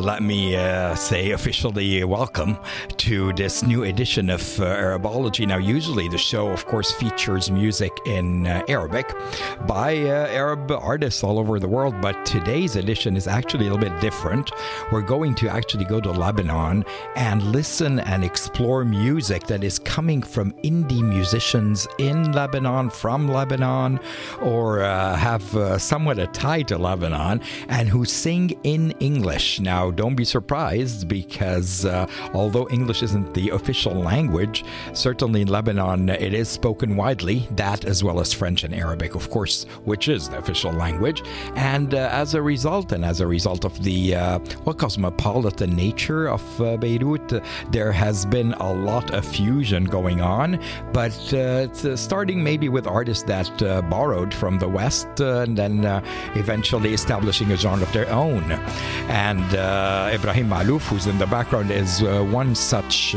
Let me say officially welcome to this new edition of Arabology. Now, usually the show, of course, features music in Arabic by Arab artists all over the world, but today's edition is actually a little bit different. We're going to actually go to Lebanon and listen and explore music that is coming from indie musicians in Lebanon, from Lebanon, or have somewhat a tie to Lebanon, and who sing in English. Now, don't be surprised because although English isn't the official language, certainly in Lebanon it is spoken widely, that as well as French and Arabic, of course, which is the official language. And as a result of the cosmopolitan nature of Beirut, there has been a lot of fusion going on, but it's starting maybe with artists that borrowed from the West and then eventually establishing a genre of their own. And Ibrahim Malouf, who's in the background, is one such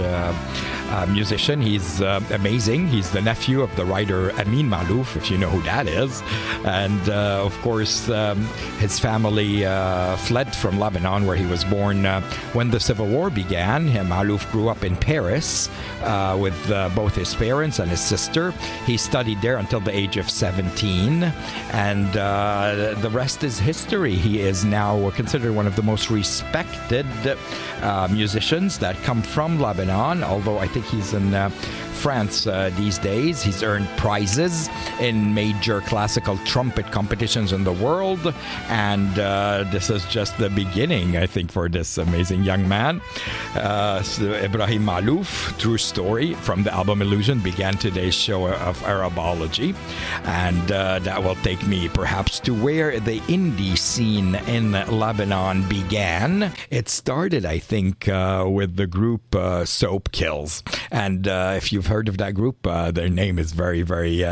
musician. He's amazing. He's the nephew of the writer Amin Malouf, if you know who that is. And of course, his family fled from Lebanon, where he was born when the Civil War began. Malouf grew up in Paris with both his parents and his sister. He studied there until the age of 17, and the rest is history. He is now considered one of the most respected musicians that come from Lebanon, although I think he's in France these days. He's earned prizes in major classical trumpet competitions in the world, and this is just the beginning, I think, for this amazing young man. Ibrahim Malouf, true story from the album Illusion, began today's show of Arabology, and that will take me perhaps to where the indie scene in Lebanon began. It started, I think, with the group Soapkills, and if you've heard of that group, their name is very, very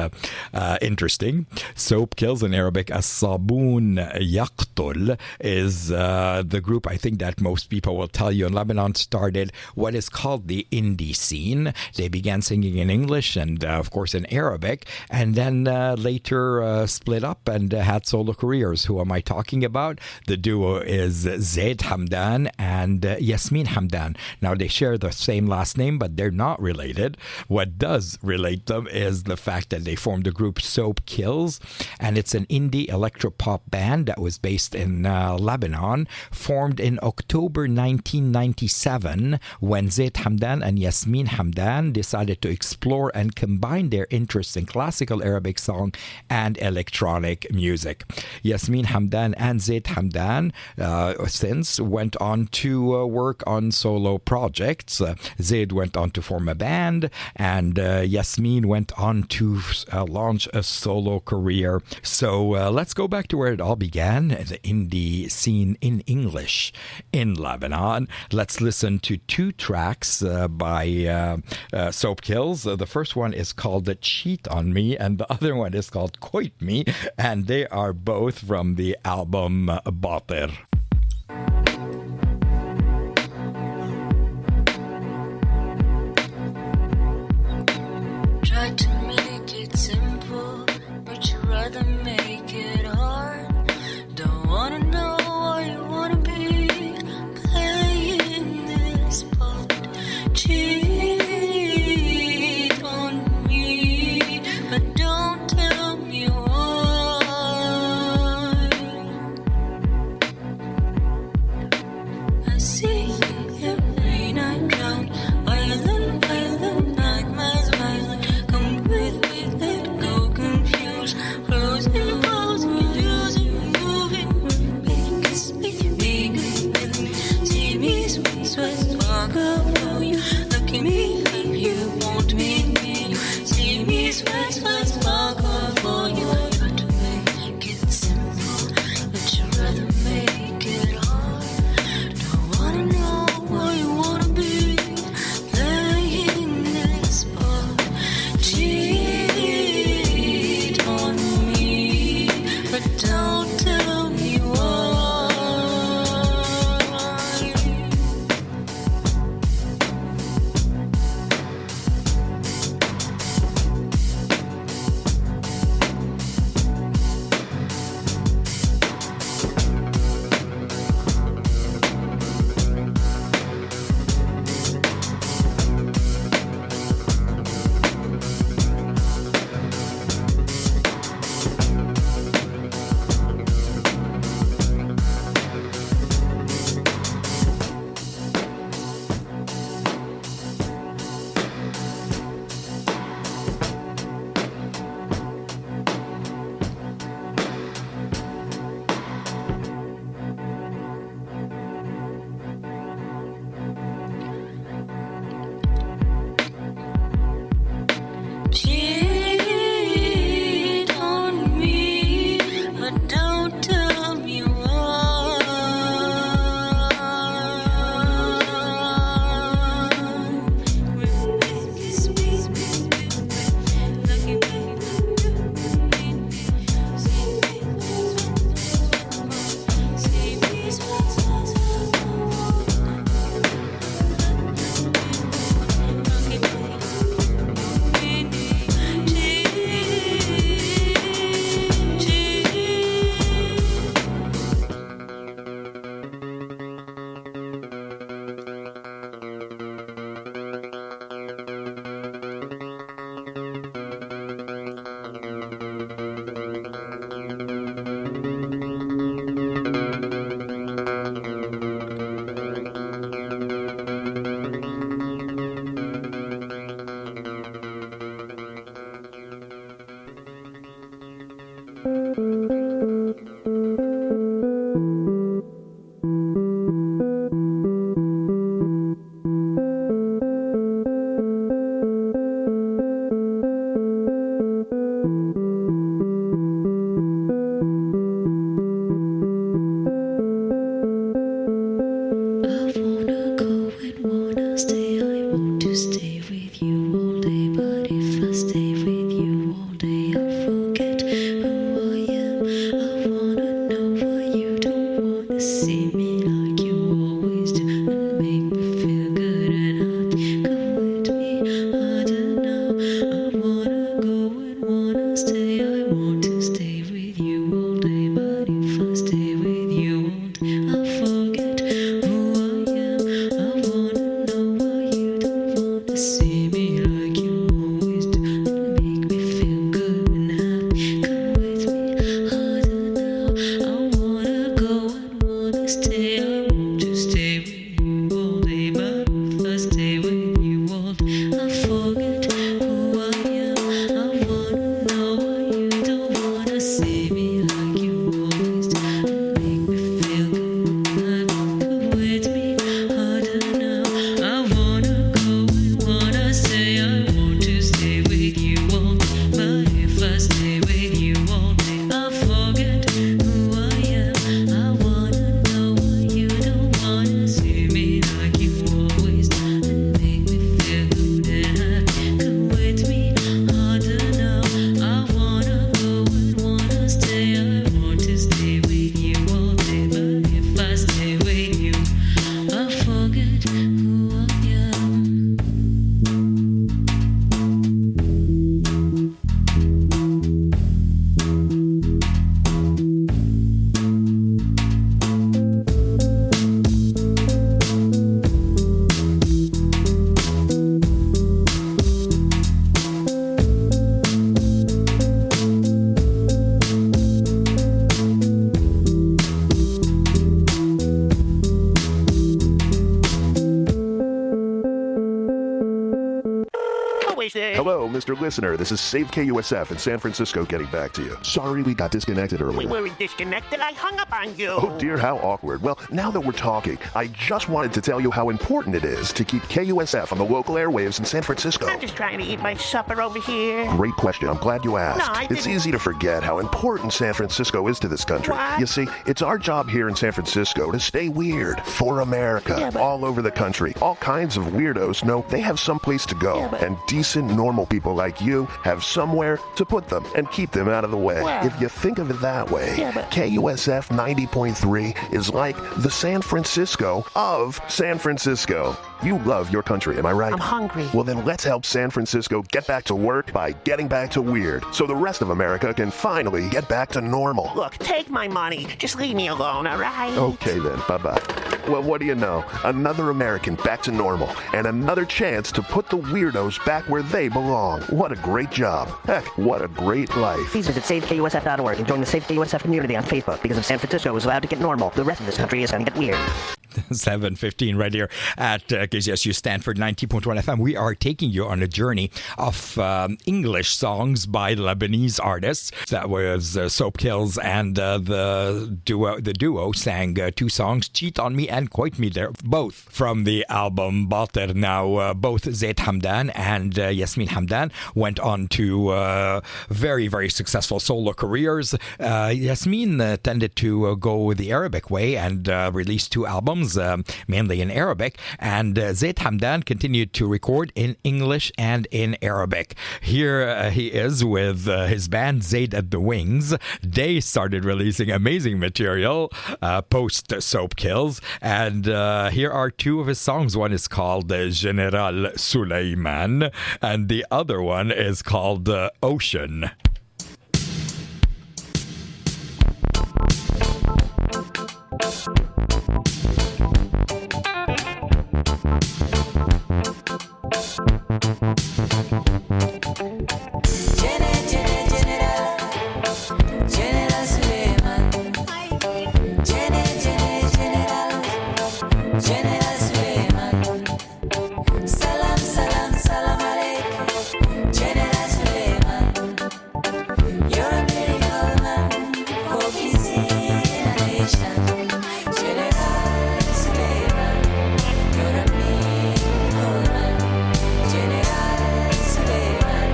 interesting. Soapkills, in Arabic, As-Sabun Yaqtul, is the group, I think, that most people will tell you in Lebanon started what is called the indie scene. They began singing in English and, of course, in Arabic, and then later split up and had solo careers. Who am I talking about? The duo is Zeid Hamdan and Yasmin Hamdan. Now, they share the same last name, but they're not related. What does relate them is the fact that they formed the group Soapkills, and it's an indie electropop band that was based in Lebanon, formed in October 1997 when Zeid Hamdan and Yasmin Hamdan decided to explore and combine their interests in classical Arabic song and electronic music. Yasmin Hamdan and Zeid Hamdan since went on to work on solo projects. Zeid went on to form a band, and Yasmin went on to launch a solo career. So let's go back to where it all began, the indie scene in English in Lebanon. Let's listen to two tracks by Soapkills. The first one is called Cheat on Me, and the other one is called Coit Me, and they are both from the album Batir. Try to make it simple, but you'd rather make it hard. Don't wanna know what you wanna be, playing this part. Cheat on me, but don't tell me why. I see every night drown, violent, violent, nightmares, violent. Come with me, let go, confused, frozen, frozen, losing, moving, make it sleep, make it with me. See me, sweat, sweat, spark up for you. Look at me, if you want me, need you. See me, sweat, sweat, spark up for you. Try to make it simple, but you'd rather make it hard. Don't wanna know what you wanna be, playing this part. Cheat on me, but don't tell me why. sir. Hello, Mr. Listener. This is Save KUSF in San Francisco getting back to you. Sorry we got disconnected We earlier. weren't disconnected. I hung up on you. Oh dear, how awkward. Well, now that we're talking, I just wanted to tell you how important it is to keep KUSF on the local airwaves in San Francisco. I'm just trying to eat my supper over here. Great question. I'm glad you asked. No, I It's didn't- easy to forget how important San Francisco is to this country. What? You see, it's our job here in San Francisco to stay weird for America. Yeah, but- All over the country, all kinds of weirdos know they have someplace to go. Yeah, but- And decent, normal people like you have somewhere to put them and keep them out of the way. Well- If you think of it that way, Yeah, but- KUSF 90.3 is like the San Francisco of San Francisco. You love your country, am I right? I'm hungry. Well, then let's help San Francisco get back to work by getting back to weird, so the rest of America can finally get back to normal. Look, take my money. Just leave me alone, all right? Okay then, bye-bye. Well, what do you know? Another American back to normal, and another chance to put the weirdos back where they belong. What a great job. Heck, what a great life. Please visit SaveKUSF.org and join the Save KUSF community on Facebook, because if San Francisco is allowed to get normal, the rest of this country is going to get weird. 7:15 right here at KZSU Stanford 90.1 FM. We are taking you on a journey of English songs by Lebanese artists. That was Soapkills and the duo sang two songs, Cheat on Me and Coit Me. They're both from the album Bater. Now, both Zeid Hamdan and Yasmin Hamdan went on to very, very successful solo careers. Yasmin tended to go the Arabic way and released two albums, mainly in Arabic, and Zeid Hamdan continued to record in English and in Arabic. Here he is with his band Zeid at the Wings. They started releasing amazing material post Soapkills, and here are two of his songs. One is called General Suleiman, and the other one is called Ocean. General Suleiman. General Suleiman. Salam, salam, salam alaikum. General Suleiman. You're a miracle man for peace in a nation. General Suleiman. You're a miracle man. General Suleiman.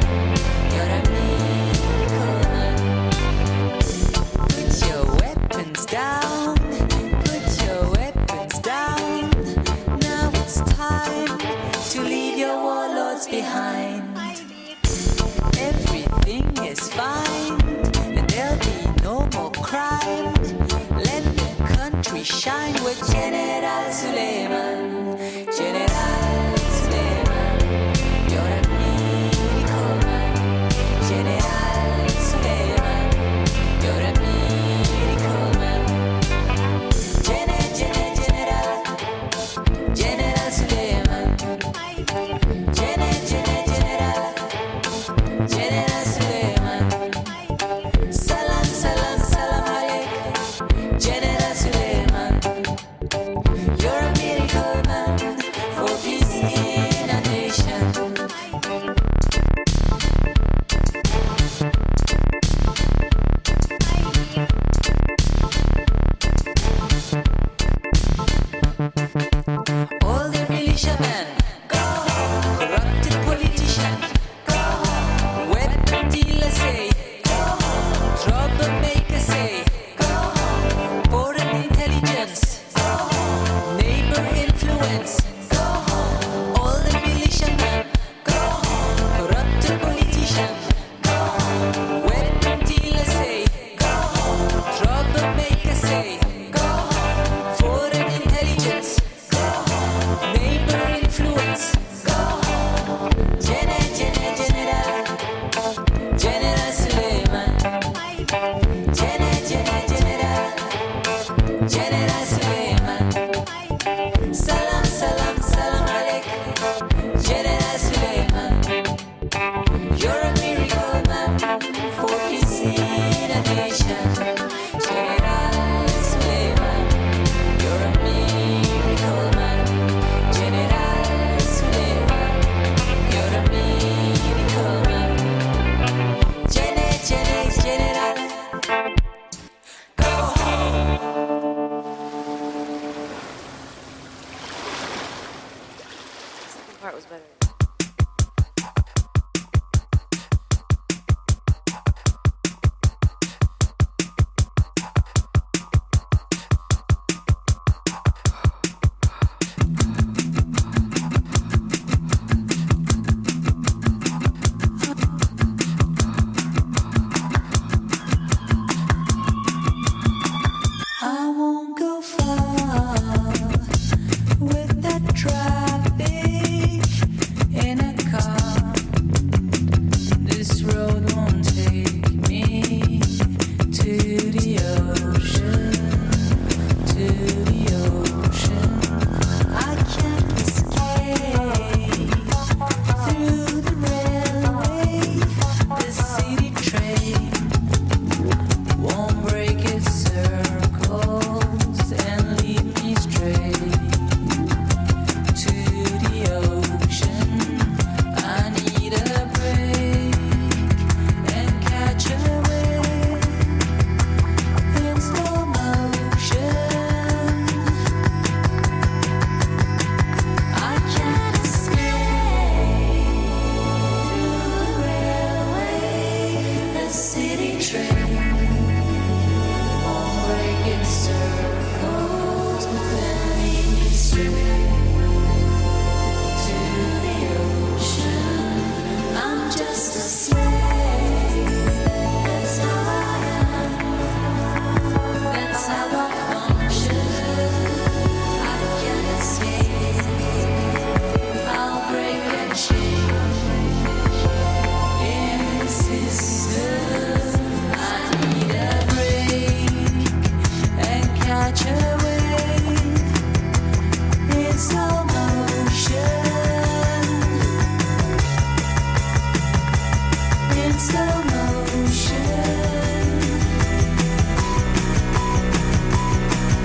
You're a miracle man. Put your weapons down. Put your weapons down. Now it's time to leave your warlords behind. Everything is fine, and there'll be no more crime. Let the country shine with General Suleiman. General Suleiman, you're a miracle man. General Suleiman, you're a miracle man. General Suleiman. General Suleiman. Salam, salam, salam alaikum. General Suleiman. part was better. I won't go far with that traffic in a car. This road won't take me to the ocean, to the ocean. I can't escape through the railway. The city train won't break its circles and lead me straight to the ocean. I need a break and catch a wave in slow motion. I can't escape through the railway. The city train won't break its circles and lead me straight to the ocean. I'm just a slave. That's how I am. That's how I function. I can't escape. I'll break that chain in the system. I need a break and catch a wave in slow motion. In slow motion.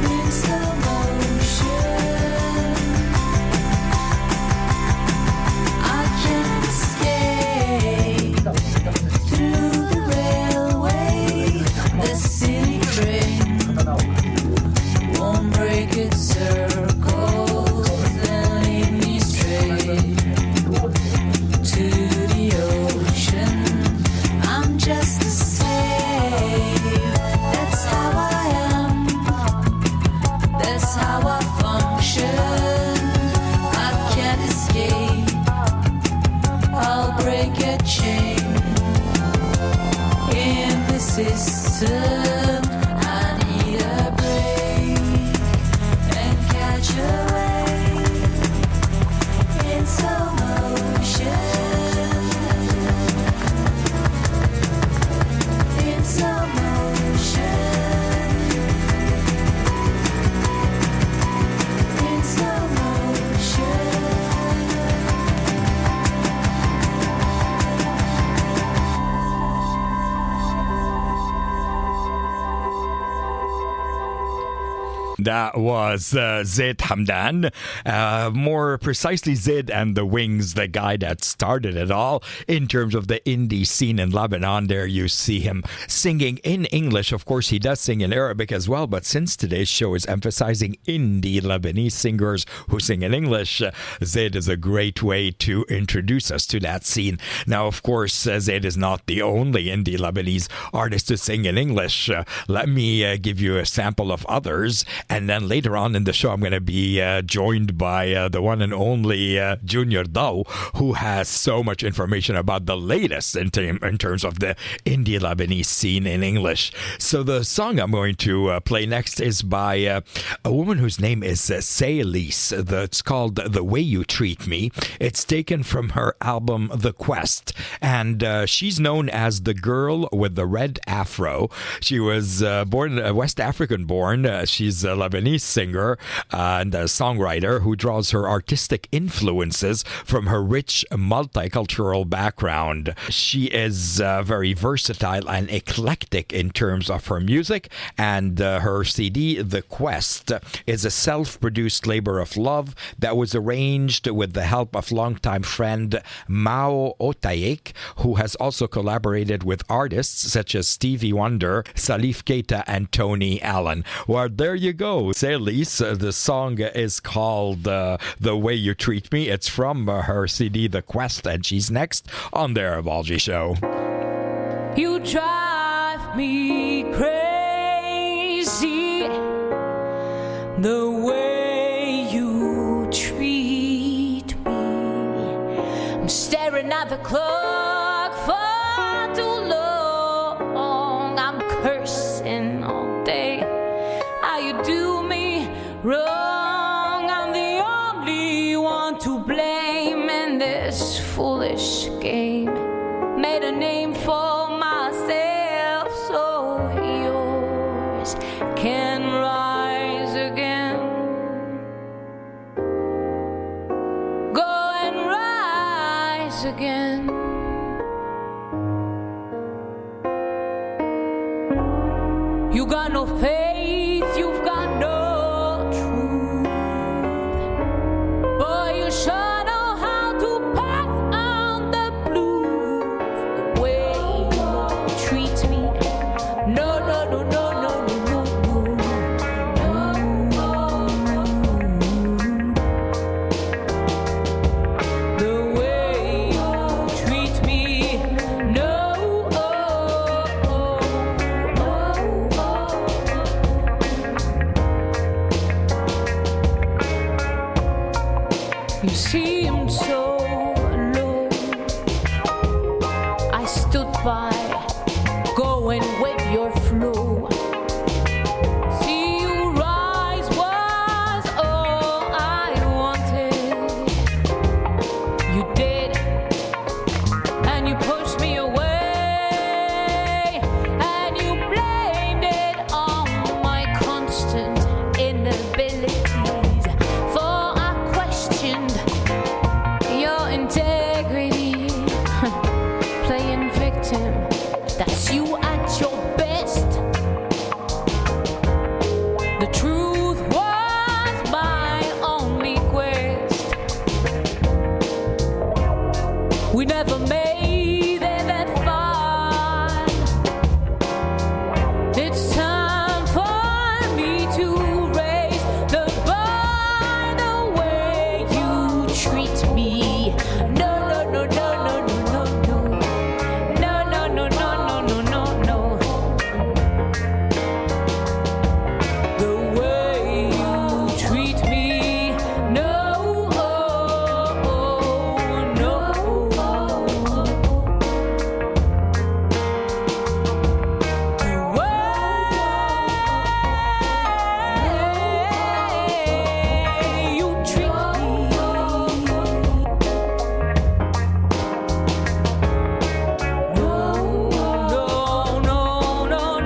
In slow motion. I can't escape through the railway. The city train won't break its circles and lead me straight to the ocean. I'm just a slave. That's how I am. That's how I function. I can't escape. I'll break a chain in the system. I need a break and catch a wave in slow motion. In slow motion. In slow motion. That was Zeid Hamdan, more precisely Zeid and the Wings, the guy that started it all in terms of the indie scene in Lebanon. There you see him singing in English. Of course, he does sing in Arabic as well, but since today's show is emphasizing indie Lebanese singers who sing in English, Zeid is a great way to introduce us to that scene. Now, of course, Zeid is not the only indie Lebanese artist to sing in English. Let me give you a sample of others. And then later on in the show, I'm going to be joined by the one and only Junior Daou, who has so much information about the latest in terms of the indie Lebanese scene in English. So the song I'm going to play next is by a woman whose name is Sae Lis. It's called The Way You Treat Me. It's taken from her album The Quest. And she's known as the girl with the red afro. She was born, West African born. She's a Lebanese singer and a songwriter who draws her artistic influences from her rich multicultural background. She is very versatile and eclectic in terms of her music, and her CD, The Quest, is a self-produced labor of love that was arranged with the help of longtime friend Mao Otayek, who has also collaborated with artists such as Stevie Wonder, Salif Keita, and Tony Allen. Well, there you go. go. Sae Lis, the song is called The Way You Treat Me. It's from her CD, The Quest, and she's next on the Arabology Show. You drive me crazy, the way you treat me. I'm staring at the clock for too long. I'm cursing all day. How you do me wrong. I'm the only one to blame in this foolish game. Made a name for myself so yours can rise again. Go and rise again. You got no faith, you've got no truth. Boy, you sure know how to pass on the blues. The way you treat me, no, no, no, no, no, no, no, no. The way you treat me, no, you seemed so alone. I stood by, going with your flow. See you rise was all I wanted. You did, and you pushed me away, and you blamed it on my constant inabilities. For I questioned your integrity. Playing victim, that's you at your best. The truth was my only quest. We never made it that far. It's time for me to raise the bar. The way you treat me, no, no, no, no, no, no, no, no, no, no, no, no, no, no, no. The way you treat me, no, oh, no. The way you treat me. No, no, no, no, no,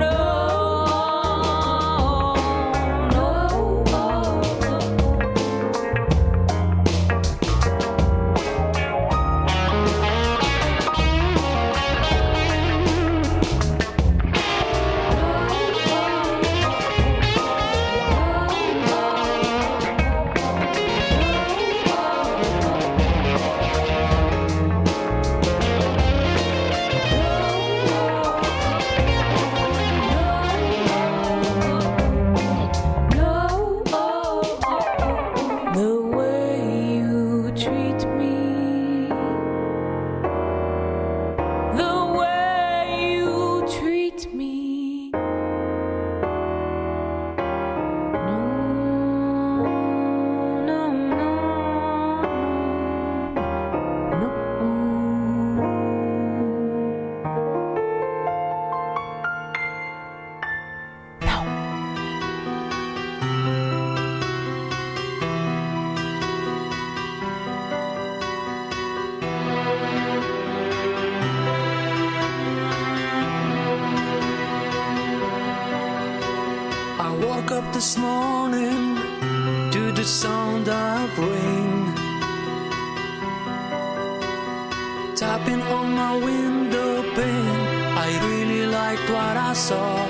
the way you treat me. The way you treat me. No, no, no, no, no. I woke up this morning to the sound of rain tapping on my window pane. I really liked what I saw.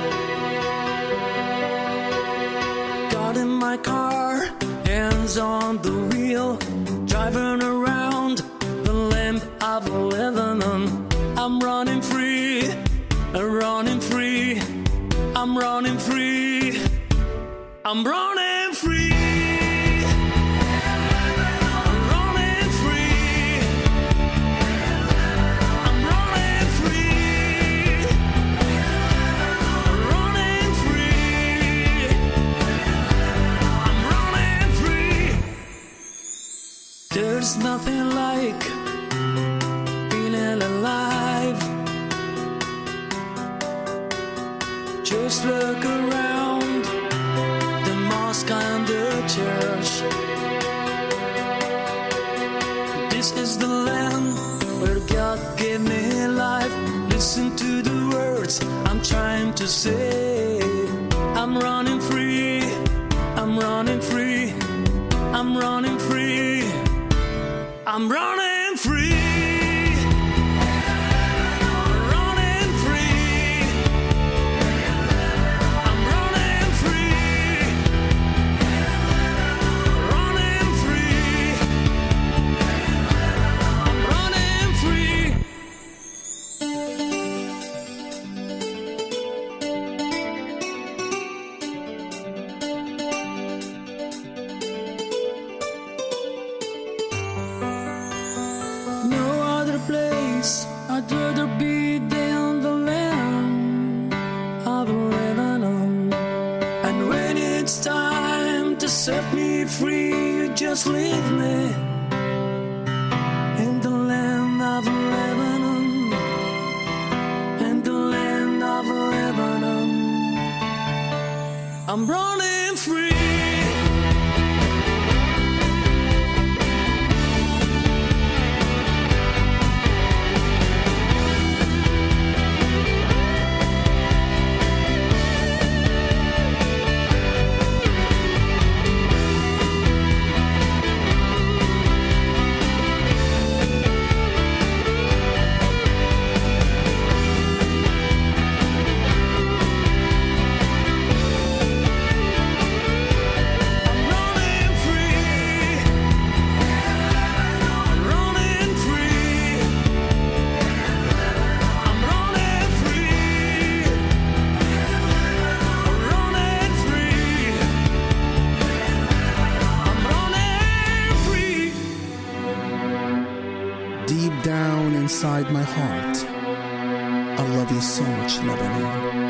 Got in my car, hands on the wheel, driving around the land of Lebanon. I'm running free, I'm running free, I'm running free. I'm I'm running free. I'm running free. I'm running free. Running free. I'm running free. There's nothing like feeling alive. Just look around the mosque and the church. This is the land where God gave me life. Listen to the words I'm trying to say. I'm running free. I'm running free. I'm running free. I'm running free. I'd rather be down the land of Lebanon. And when it's time to set me free, you just leave me in the land of Lebanon. In the land of Lebanon. I'm running free. Inside my heart, I love you so much, Lebanon.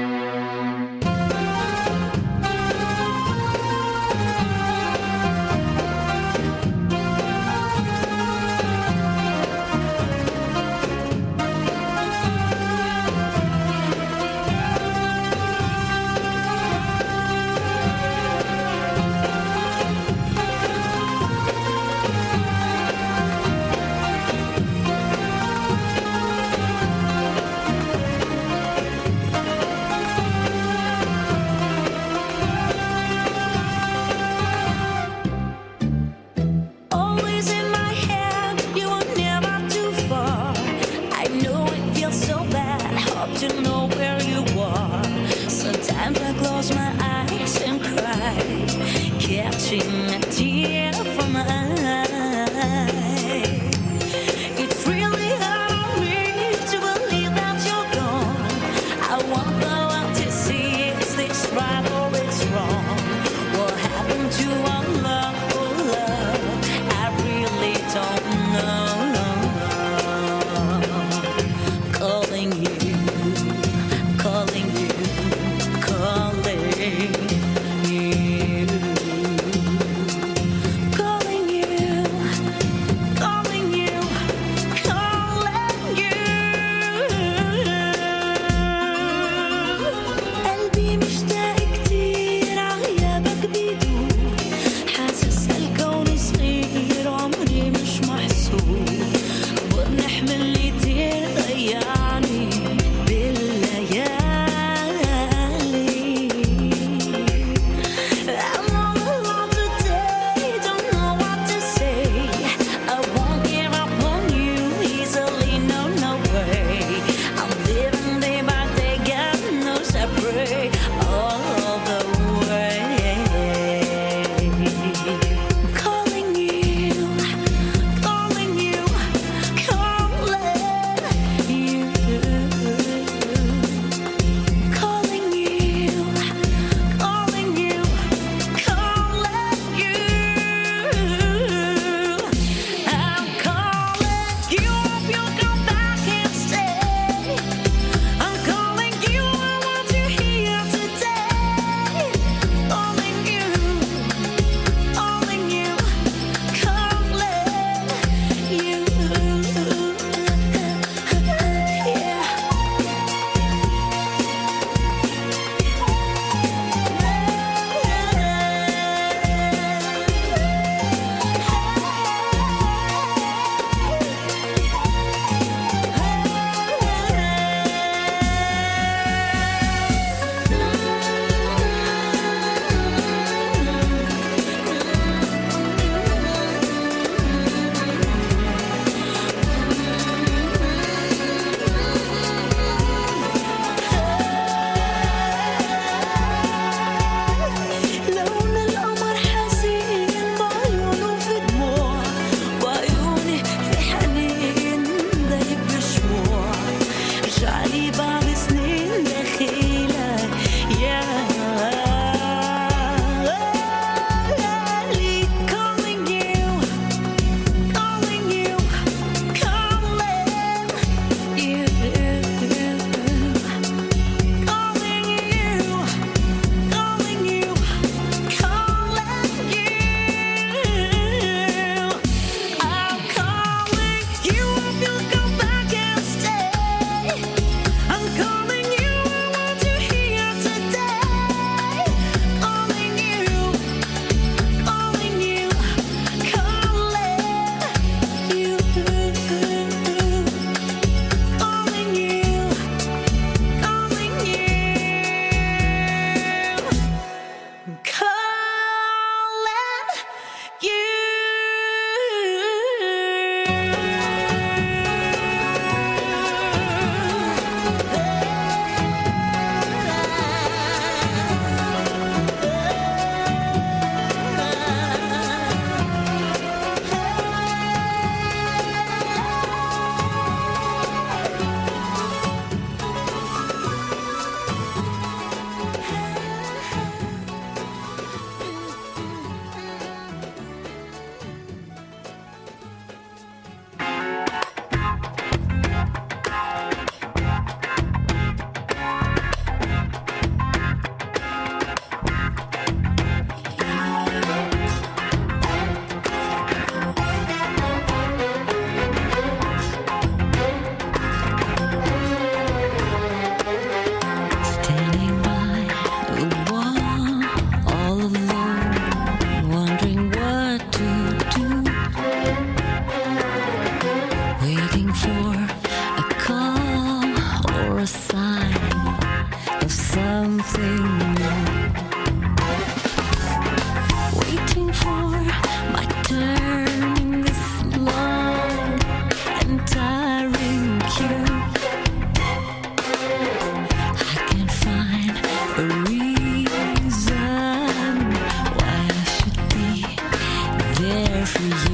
What happened to our love, oh love? I really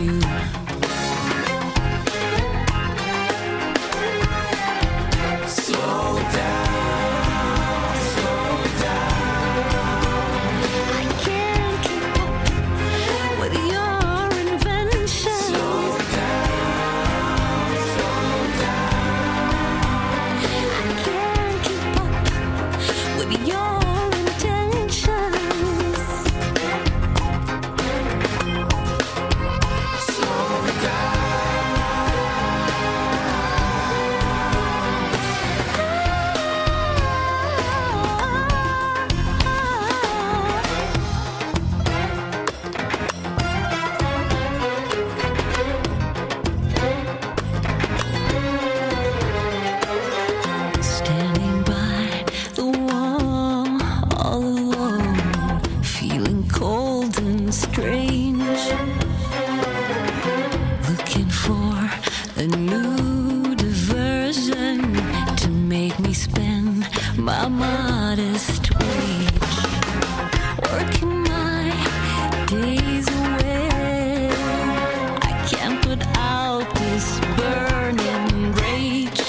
you. Slow down, slow down. I can't keep up with your invention. Slow down, slow down. I can't keep up with your intentions. Slow down. Standing by the wall, all alone, feeling cold and strange. Looking for a new diversion to make me spend my modest wage. Working my days away. I can't put out this burning rage.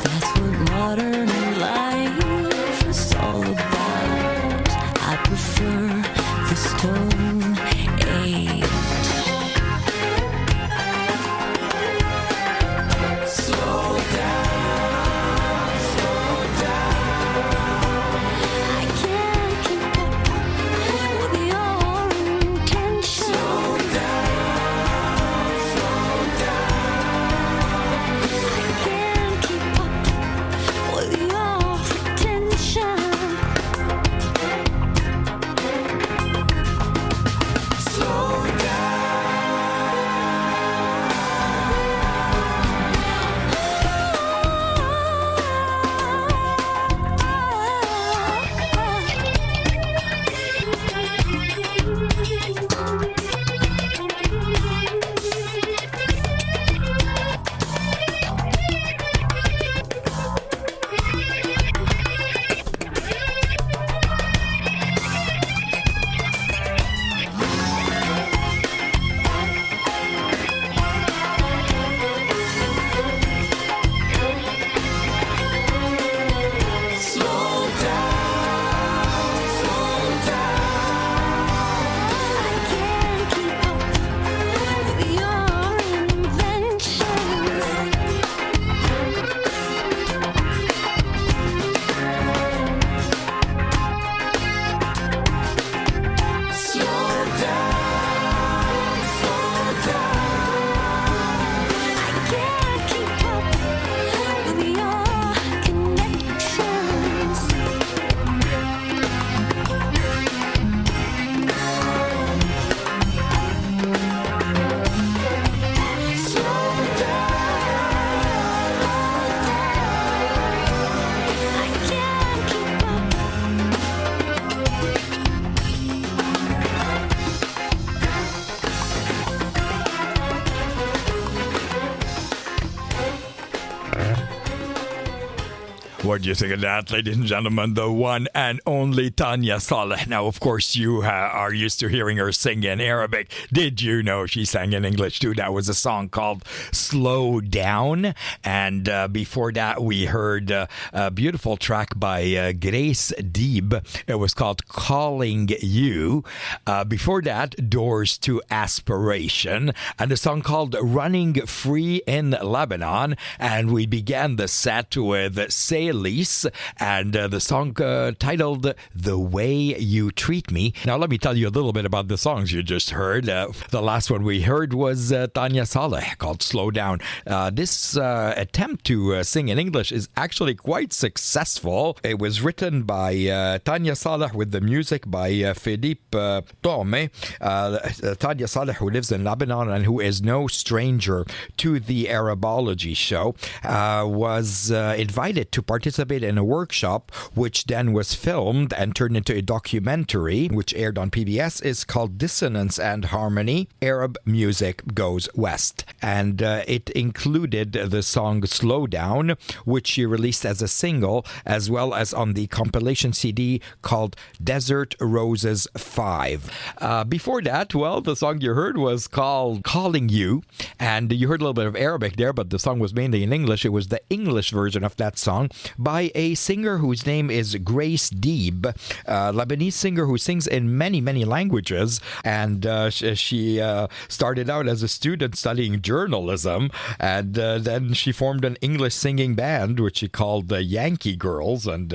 That's what modern life is all about. I prefer the Stone Age. Slow down, slow down. I can't keep up with your intentions. Slow down, slow down. I can't keep up with your pretension. Slow What do you think of that, ladies and gentlemen? The one and only Tania Saleh. Now, of course, you are used to hearing her sing in Arabic. Did you know she sang in English too? That was a song called Slow Down. And before that, we heard a beautiful track by Grace Deeb. It was called Calling You. Before that, Doors to Aspiration. And a song called Running Free in Lebanon. And we began the set with Sae Lis and the song titled The Way You Treat Me. Now, let me tell you a little bit about the songs you just heard. The last one we heard was Tania Saleh called Slow Down. This attempt to sing in English is actually quite successful. It was written by Tania Saleh with the music by Philippe Tome. Tania Saleh, who lives in Lebanon and who is no stranger to the Arabology show, was invited to participate participated in a workshop, which then was filmed and turned into a documentary, which aired on PBS, is called Dissonance and Harmony, Arab Music Goes West. And it included the song Slow Down, which she released as a single, as well as on the compilation CD called Desert Roses 5. Before that, well, the song you heard was called Calling You, and you heard a little bit of Arabic there, but the song was mainly in English. It was the English version of that song by a singer whose name is Grace Deeb, Lebanese singer who sings in many, many languages, and she started out as a student studying journalism, and then she formed an English singing band, which she called the Yankee Girls, and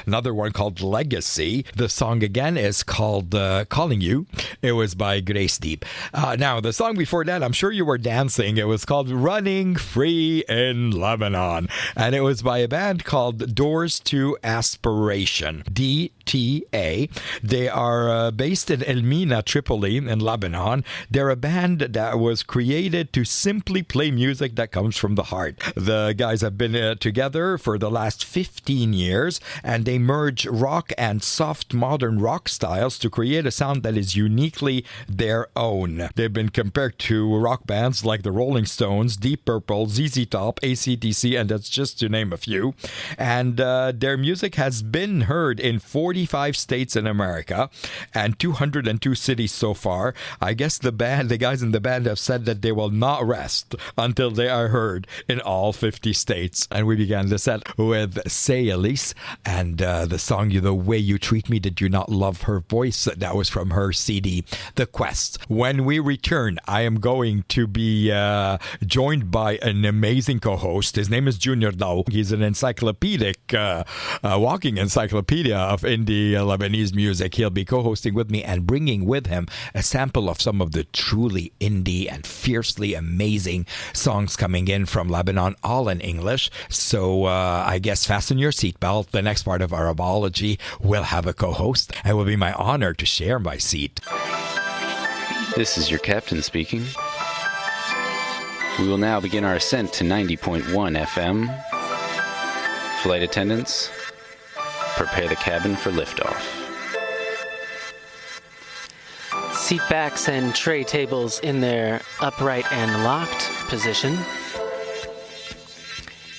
another one called Legacy. The song again is called Calling You. It was by Grace Deeb. Now, the song before that, I'm sure you were dancing. It was called Running Free in Lebanon, and it was by a band called Doors to Aspiration, DTA. They are based in El Mina, Tripoli, in Lebanon. They're a band that was created to simply play music that comes from the heart. The guys have been together for the last 15 years, and they merge rock and soft modern rock styles to create a sound that is uniquely their own. They've been compared to rock bands like the Rolling Stones, Deep Purple, ZZ Top, AC/DC, and that's just to name a few. And their music has been heard in 45 states in America and 202 cities so far. I guess the guys in the band have said that they will not rest until they are heard in all 50 states. And we began the set with Sae Lis and the song The Way You Treat Me. Did you not love her voice? That was from her CD, The Quest. When we return, I am going to be joined by an amazing co-host. His name is Junior Daou. He's an encyclopedic, walking encyclopedia of indie Lebanese music. He'll be co-hosting with me and bringing with him a sample of some of the truly indie and fiercely amazing songs coming in from Lebanon, all in English. So I guess fasten your seatbelt. The next part of Arabology will have a co-host, and it will be my honor to share my seat. This is your captain speaking. We will now begin our ascent to 90.1 FM. Flight attendants, prepare the cabin for liftoff. Seat backs and tray tables in their upright and locked position.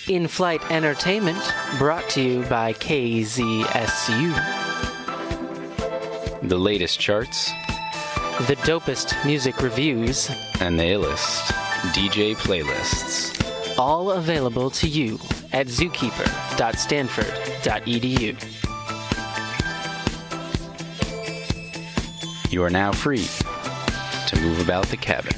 In-flight entertainment brought to you by KZSU. The latest charts, The dopest music reviews, and the illest DJ playlists. all available to you at zookeeper.stanford.edu. You are now free to move about the cabin.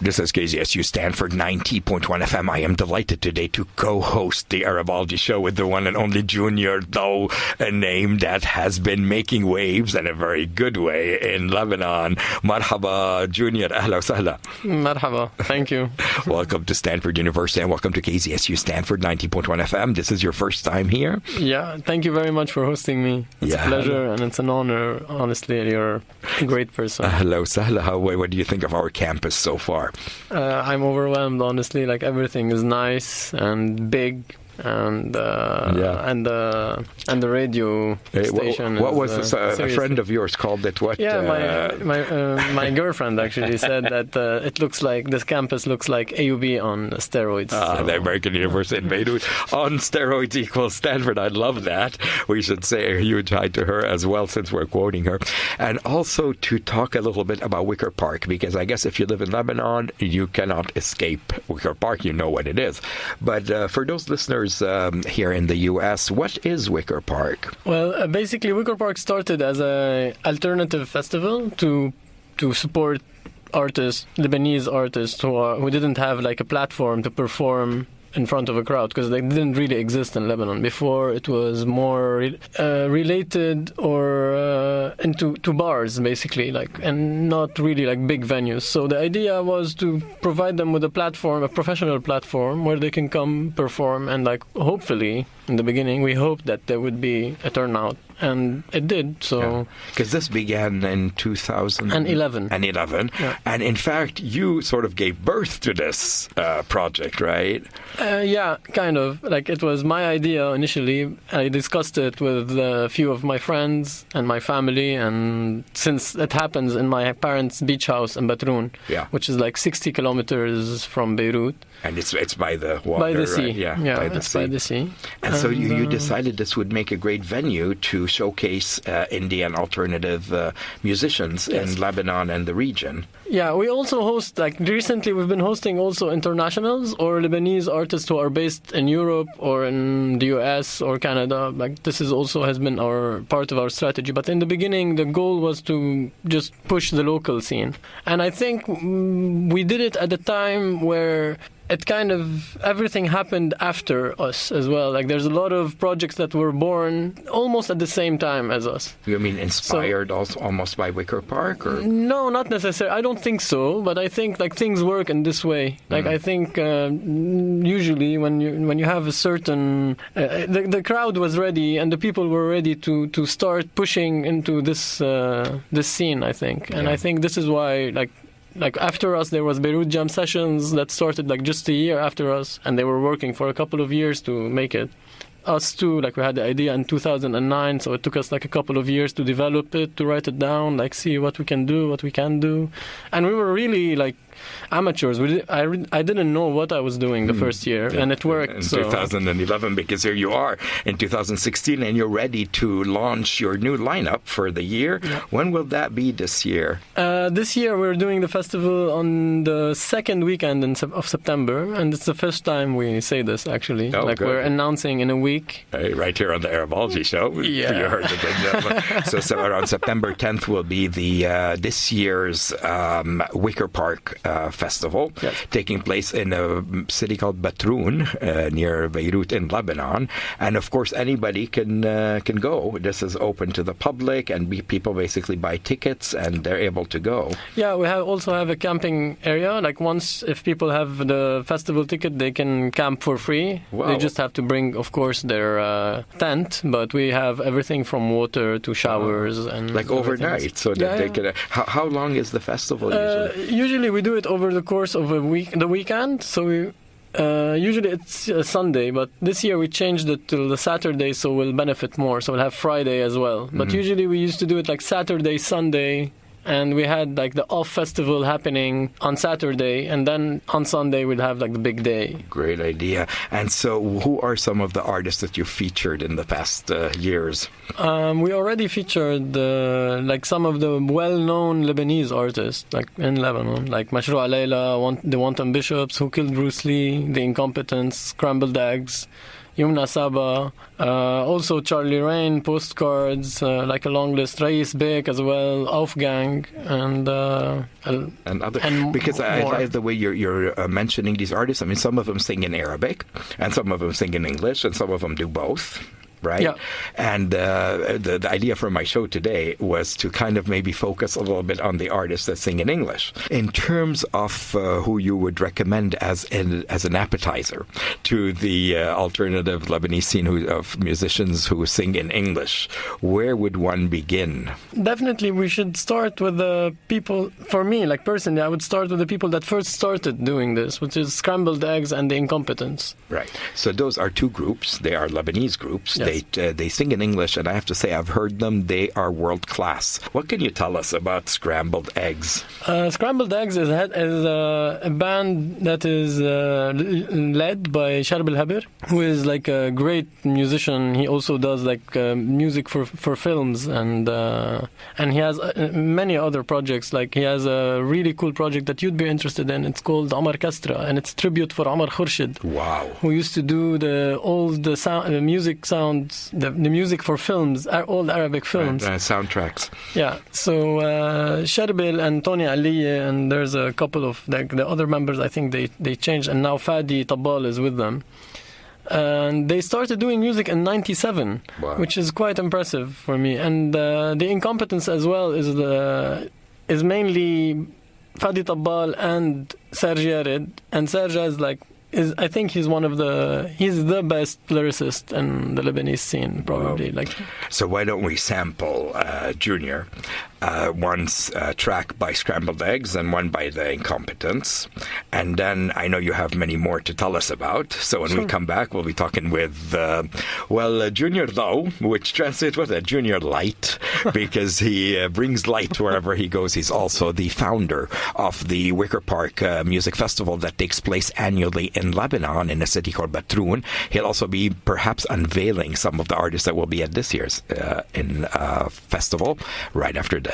This is KZSU Stanford 90.1 FM. I am delighted today to co-host the Arabology show with the one and only Junior Daou, a name that has been making waves in a very good way in Lebanon. Marhaba, Junior. Ahla wa sahla. Marhaba. Thank you. Welcome to Stanford University and welcome to KZSU Stanford 90.1 FM. This is your first time here? Yeah, thank you very much for hosting me. It's a pleasure and it's an honor. Honestly, you're a great person. Ahla wa sahla. What do you think of our campus so far? I'm overwhelmed, honestly. Like, everything is nice and big, and the radio station. What was this, a friend of yours called it? What? Yeah, my girlfriend actually said that it looks like this campus looks like AUB on steroids. The American University in Beirut on steroids equals Stanford. I love that. We should say a huge hi to her as well, since we're quoting her, and also to talk a little bit about Wickerpark, because I guess if you live in Lebanon, you cannot escape Wickerpark. You know what it is, but for those listeners here in the U.S., what is Wickerpark? Well, basically, Wickerpark started as an alternative festival to support artists, Lebanese artists who didn't have like a platform to perform in front of a crowd, because they didn't really exist in Lebanon. Before, it was more related or into bars, basically, and not really like big venues. So the idea was to provide them with a platform, a professional platform, where they can come perform and hopefully in the beginning. We hoped that there would be a turnout, and it did. So, because this began in 2011. And in fact, you sort of gave birth to this project, right? Yeah, kind of. Like, it was my idea initially. I discussed it with a few of my friends and my family, and since it happens in my parents' beach house in Batroun, which is like 60 kilometers from Beirut. And it's by the water, by the sea. Right? Yeah, by the sea. And so you decided this would make a great venue to showcase indie and alternative musicians in Lebanon and the region. Yeah, we also host, like, recently we've been hosting also internationals or Lebanese artists who are based in Europe or in the US or Canada. Like, this is also has been part of our strategy. But in the beginning, the goal was to just push the local scene. And I think we did it at a time where it kind of, everything happened after us as well. Like, there's a lot of projects that were born almost at the same time as us. You mean inspired also almost by Wickerpark? Or? No, not necessarily. I don't think so, but I think, like, things work in this way. Like, I think usually when you have a certain... the crowd was ready and the people were ready to start pushing into this scene, I think. And I think this is why, like after us, there was Beirut Jam Sessions that started like just a year after us, and they were working for a couple of years to make it. Us too, like, we had the idea in 2009, so it took us like a couple of years to develop it, to write it down, like see what we can do, what we can do. And we were really like amateurs. I didn't know what I was doing the first year, and it worked. In 2011, because here you are in 2016, and you're ready to launch your new lineup for the year. Yeah. When will that be this year? This year we're doing the festival on the second weekend of September, and it's the first time we say this, actually. Oh, good. We're announcing in a week. Hey, right here on the Arabology show. Yeah. You heard it. So around September 10th will be the this year's Wickerpark Festival, taking place in a city called Batroun, near Beirut in Lebanon. And of course, anybody can go. This is open to the public, and people basically buy tickets and they're able to go. Yeah, we also have a camping area. Like, once, if people have the festival ticket, they can camp for free. Wow. They just have to bring, of course, their tent, but we have everything from water to showers and like overnight, so that they can. How long is the festival usually? Usually we do it over the course of the weekend. So we usually it's a Sunday, but this year we changed it to the Saturday, so we'll benefit more. So we'll have Friday as well. But usually we used to do it like Saturday, Sunday. And we had like the off festival happening on Saturday, and then on Sunday we'd have like the big day. Great idea. And so who are some of the artists that you featured in the past years? We already featured like some of the well-known Lebanese artists like in Lebanon, like Mashrou' Layla, the Wanton Bishops, Who Killed Bruce Lee, The Incompetents, Scrambled Eggs, Yumna Saba, also Charlie Rain, Postcards, like a long list, Rais Bek as well, Aufgang, and other. And because I like the way you're mentioning these artists. I mean, some of them sing in Arabic, and some of them sing in English, and some of them do both. Right? Yeah. And the idea for my show today was to kind of maybe focus a little bit on the artists that sing in English. In terms of who you would recommend as an appetizer to the alternative Lebanese scene of musicians who sing in English, where would one begin? Definitely we should start with the people, for me, like personally, I would start with the people that first started doing this, which is Scrambled Eggs and The Incompetents. Right. So those are two groups. They are Lebanese groups. Yes. They sing in English, and I have to say I've heard them. They are world class. What can you tell us about Scrambled Eggs? Scrambled Eggs is a band that is led by Sharb El-Habir, who is like a great musician. He also does like music for films, and he has many other projects. Like, he has a really cool project that you'd be interested in. It's called Omar Kastra, and it's tribute for Omar Khurshid. Wow. Who used to do the music sounds, the music for films, all the Arabic films. Soundtracks. Yeah. So Sharbil and Tony Aliye, and there's a couple of the other members, I think they changed, and now Fadi Tabbal is with them. And they started doing music in 97, wow, which is quite impressive for me. And The Incompetents as well is mainly Fadi Tabbal and Serge Yared. And Serge is like I think he's he's the best lyricist in the Lebanese scene, probably. So why don't we sample Junior? One's track by Scrambled Eggs and one by The Incompetents. And then I know you have many more to tell us about. So when we come back, we'll be talking with, Junior Daou, which translates with a Junior Light, because he brings light wherever he goes. He's also the founder of the Wickerpark Music Festival that takes place annually in Lebanon in a city called Batroun. He'll also be perhaps unveiling some of the artists that will be at this year's festival right after this.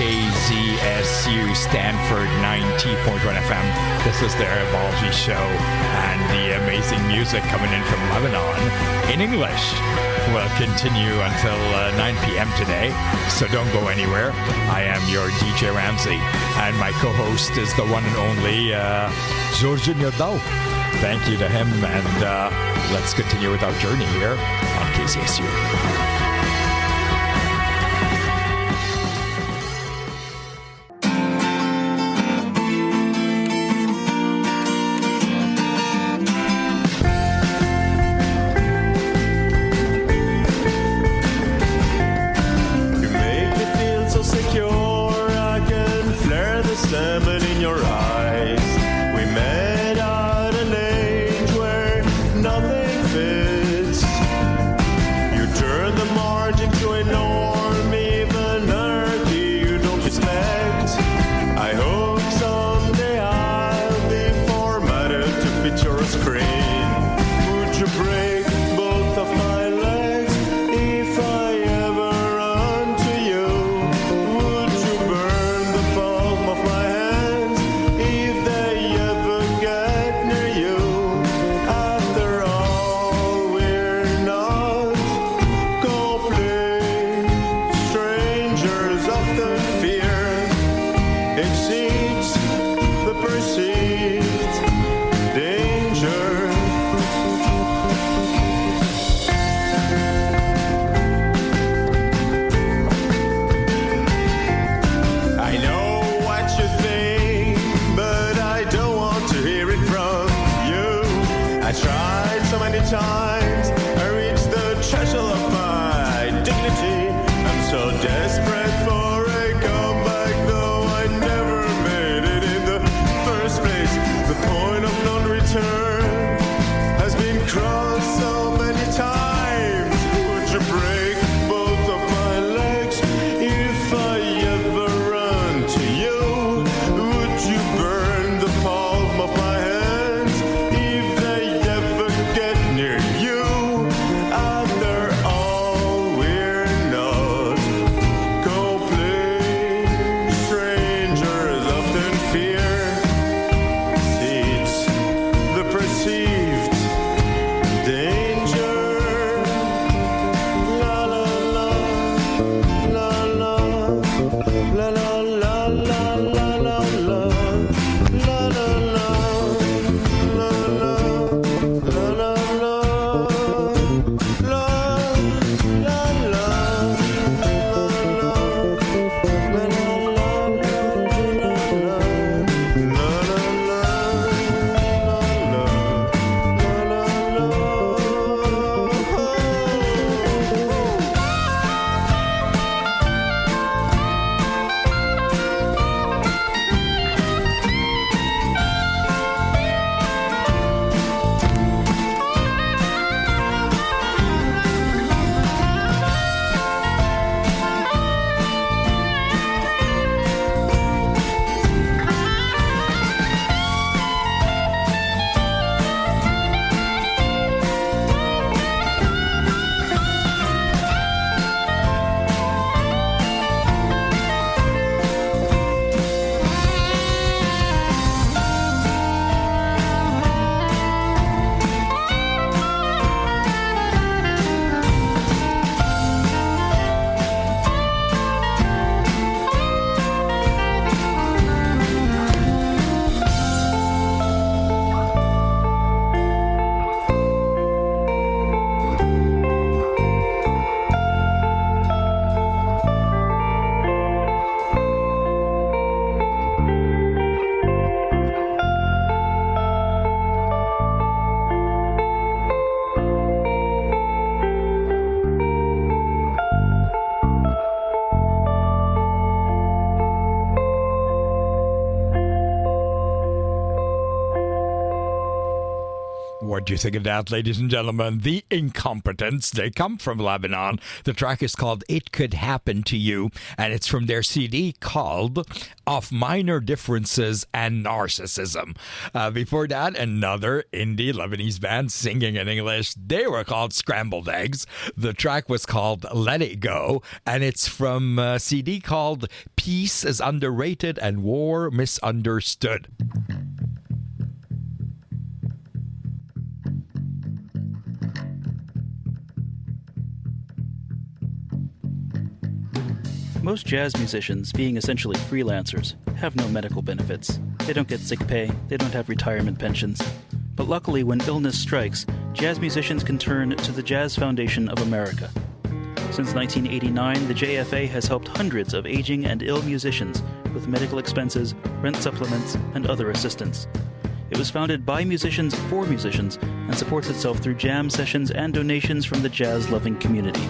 KZSU Stanford 90.1 FM. This is the Arabology show and the amazing music coming in from Lebanon in English will continue until 9 p.m. today, so don't go anywhere. I am your DJ Ramzi, and my co-host is the one and only Junior Daou. Thank you to him, and let's continue with our journey here on KCSU. Salmon in your eyes. We met at an age where nothing fits. You turn the margin to a norm, even anarchy you don't respect. I hope someday I'll be formatted to fit your screen. Would you break both of my legs if I ever run to you? Would you burn the palm of my hands if they ever get near you? After all, we're not complete strangers. Often fear exceeds the perceived danger. I know what you think, but I don't want to hear it from you. I tried so many times, I reached the threshold of my dignity. I'm so desperate for a comeback, though I never made it in the first place. The point of non-return has been crossed so many times. Would you break both of my legs if I ever run to you? Would you burn the palm of my hands if they ever get near you? After all, we're not complete strangers. Often fear exceeds the perceived danger. La la la, la la, la la la la la la la, la la la, la la la la What do you think of that, ladies and gentlemen? The Incompetents. They come from Lebanon. The track is called It Could Happen to You, and it's from their CD called Of Minor Differences and Narcissism. Before that, another indie Lebanese band singing in English. They were called Scrambled Eggs. The track was called Let It Go, and it's from a CD called Peace is Underrated and War Misunderstood. Most jazz musicians, being essentially freelancers, have no medical benefits. They don't get sick pay, they don't have retirement pensions. But luckily, when illness strikes, jazz musicians can turn to the Jazz Foundation of America. Since 1989, the JFA has helped hundreds of aging and ill musicians with medical expenses, rent supplements, and other assistance. It was founded by musicians for musicians and supports itself through jam sessions and donations from the jazz-loving community.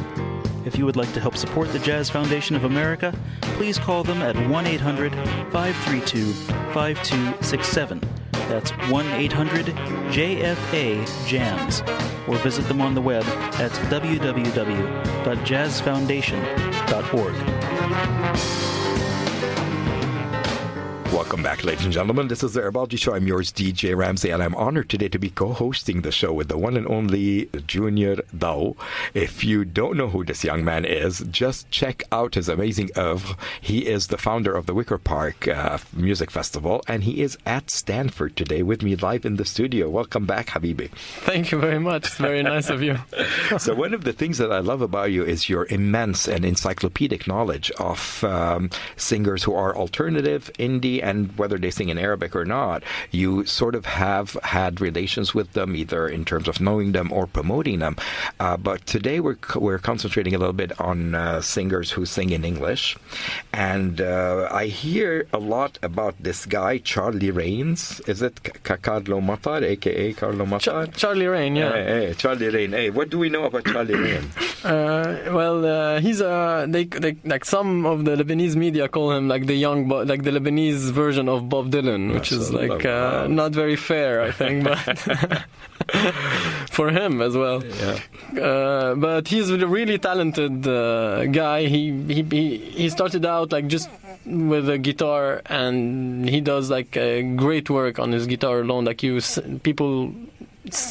If you would like to help support the Jazz Foundation of America, please call them at 1-800-532-5267. That's 1-800-JFA-JAMS. Or visit them on the web at www.jazzfoundation.org. Welcome back, ladies and gentlemen. This is the Arabology Show. I'm yours, DJ Ramzi, and I'm honored today to be co-hosting the show with the one and only Junior Daou. If you don't know who this young man is, just check out his amazing oeuvre. He is the founder of the Wickerpark Music Festival, and he is at Stanford today with me live in the studio. Welcome back, Habibi. Thank you very much. It's very nice of you. So one of the things that I love about you is your immense and encyclopedic knowledge of singers who are alternative, indie, and whether they sing in Arabic or not. You sort of have had relations with them, either in terms of knowing them or promoting them. But today we're concentrating a little bit on singers who sing in English. And I hear a lot about this guy, Charlie Rains. Is it Carlo Matar, a.k.a. Carlo Matar? Charlie Rain, yeah. Hey, Charlie Rain. Hey, what do we know about Charlie Rain? He's like some of the Lebanese media call him like the like the Lebanese version of Bob Dylan, which is like not very fair, I think, but for him as well. Yeah. But he's a really talented guy. He started out like just with a guitar, and he does like great work on his guitar alone. Like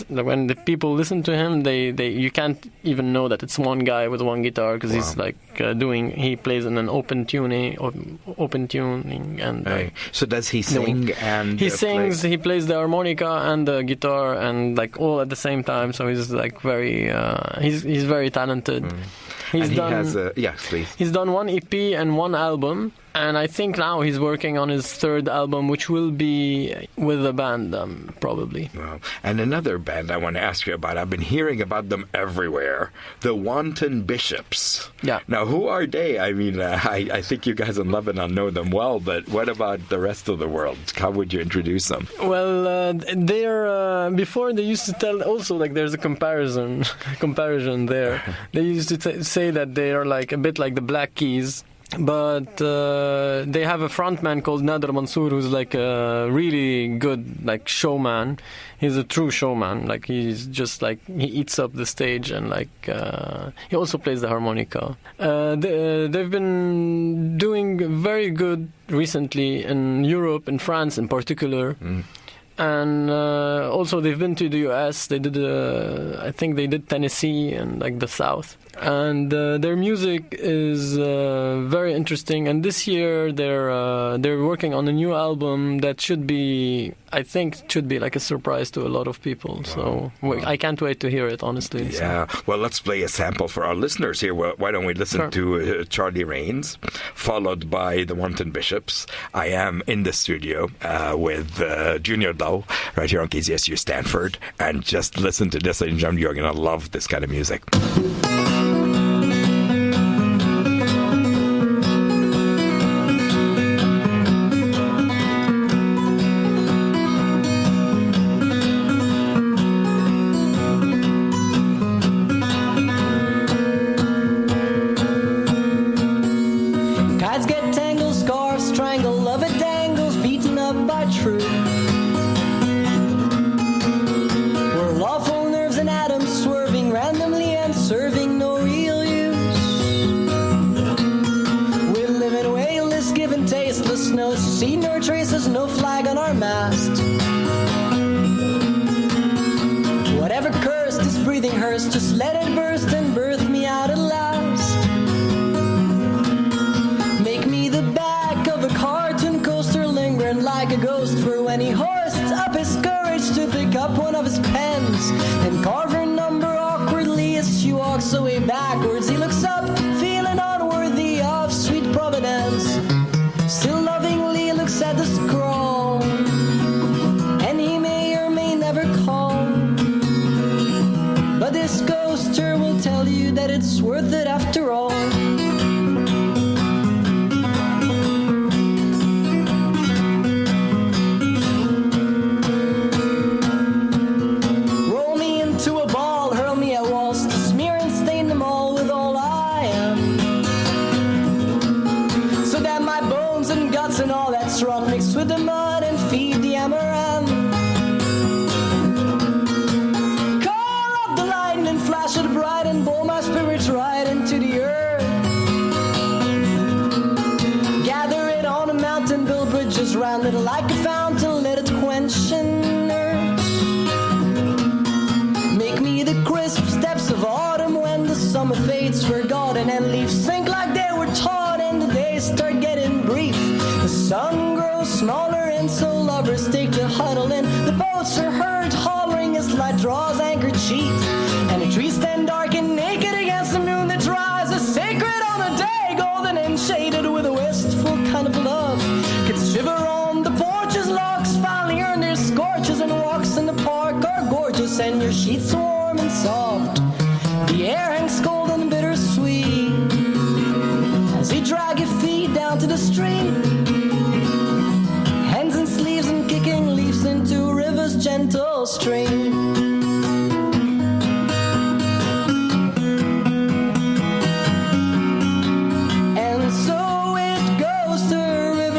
when the people listen to him, you can't even know that it's one guy with one guitar, because he's like he plays in an open tuning, and so does he sing and he sings, he plays the harmonica and the guitar and like all at the same time. So he's like very he's very talented. He's done one EP and one album, and I think now he's working on his third album, which will be with a band, probably. Wow. And another band I want to ask you about, I've been hearing about them everywhere, the Wanton Bishops. Yeah. Now, who are they? I mean, I think you guys in Lebanon know them well, but what about the rest of the world? How would you introduce them? Well, they're before they used to tell also like there's a comparison there. They used to say that they are like a bit like the Black Keys, but they have a frontman called Nader Mansour, who's like a really good like showman. He's a true showman. Like he's just like he eats up the stage, and like he also plays the harmonica. They've been doing very good recently in Europe, in France in particular. And also they've been to the US. They did, I think they did Tennessee and like the South. And their music is very interesting. And this year they're working on a new album that should be like a surprise to a lot of people. So I can't wait to hear it, honestly. Yeah. So. Well, let's play a sample for our listeners here. Well, why don't we listen to Charlie Rains, followed by the Wanton Bishops. I am in the studio with Junior Daou right here on KZSU Stanford. And just listen to this, ladies and gentlemen. You're going to love this kind of music. Just let it burst and birth me out at last. Make me the back of a cartoon coaster, lingering like a ghost for when he hoists up his courage to pick up one of his pens and carve her number awkwardly as she walks away backwards. He looks up, feeling unworthy of sweet providence. Still lovingly looks at the scroll, and he may or may never call. and all that's rock mixed with the mud and feed the amaranth. Call up the lightning, flash it bright and blow my spirits right into the earth. Gather it on a mountain, build bridges round it like a fountain, let it quench and nurse. Make me the crisp steps of autumn when the summer fades forgotten and leaves sink like they were taught and the days start getting brief. The sun grows smaller and so lovers take to huddle in. The boats are heard hollering as light draws anchor cheap. And the trees stand dark and naked against the moon that rises sacred on a day, golden and shaded with a wistful kind of love. Kids shiver on the porches, logs finally earn their scorches, and walks in the park are gorgeous and your sheets warm and soft. The air hangs cold and bittersweet as you drag your feet down to the stream. Hands in sleeves and kicking leaves into a river's gentle stream. And so it goes to a river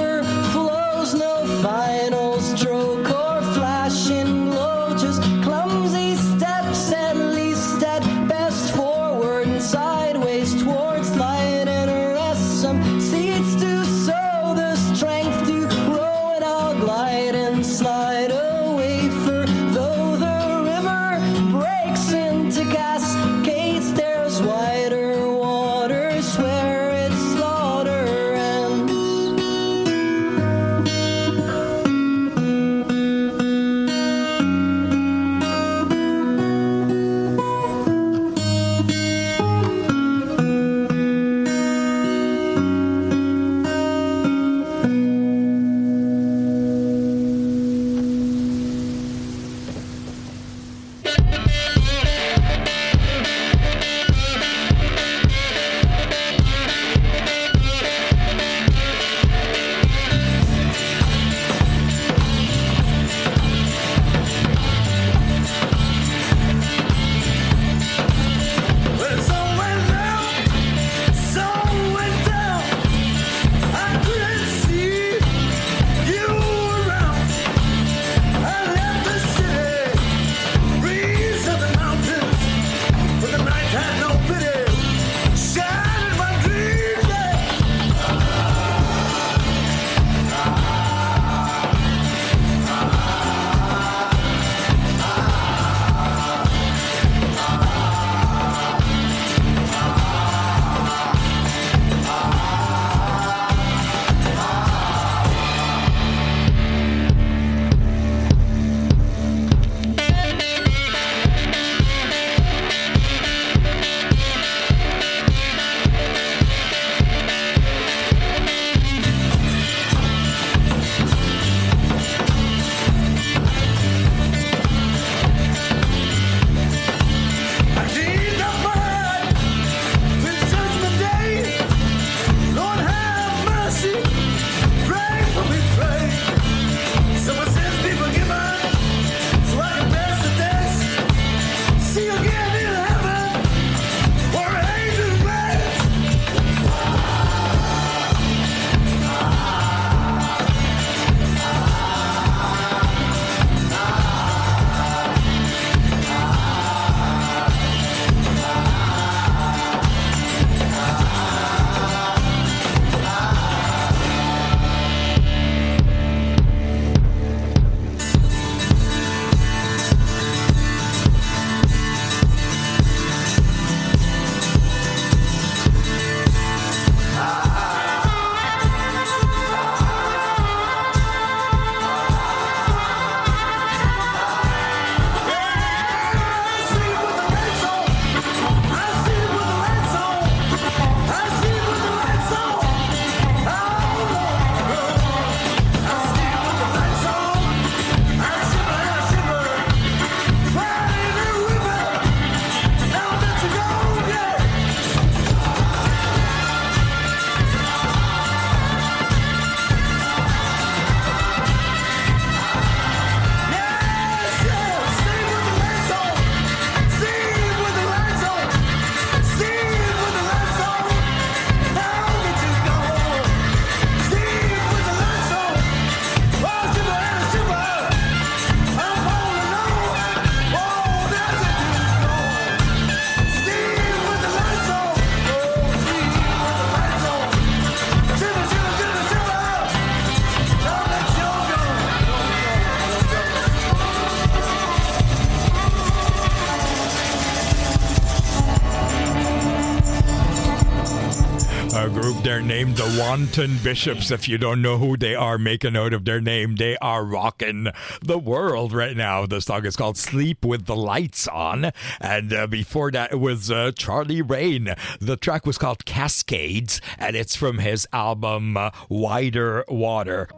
group. They're named the Wanton Bishops. If you don't know who they are, make a note of their name. They are rocking the world right now. The song is called Sleep with the Lights On. And before that, it was Charlie Rain. The track was called Cascades, and it's from his album Wider Water.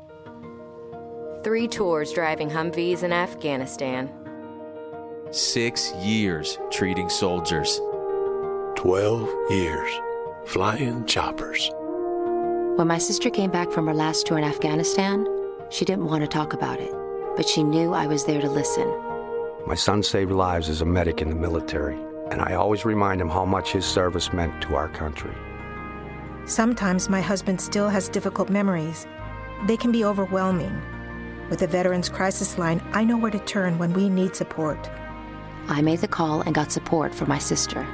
3 tours driving Humvees in Afghanistan. 6 years treating soldiers. 12 years flying choppers. When my sister came back from her last tour in Afghanistan, she didn't want to talk about it, but she knew I was there to listen. My son saved lives as a medic in the military, and I always remind him how much his service meant to our country. Sometimes my husband still has difficult memories. They can be overwhelming. With the Veterans Crisis Line, I know where to turn when we need support. I made the call and got support for my sister.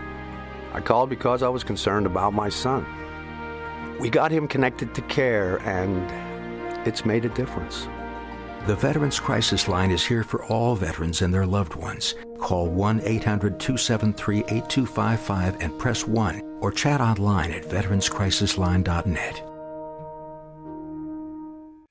I called because I was concerned about my son. We got him connected to care, and it's made a difference. The Veterans Crisis Line is here for all veterans and their loved ones. Call 1-800-273-8255 and press 1, or chat online at veteranscrisisline.net.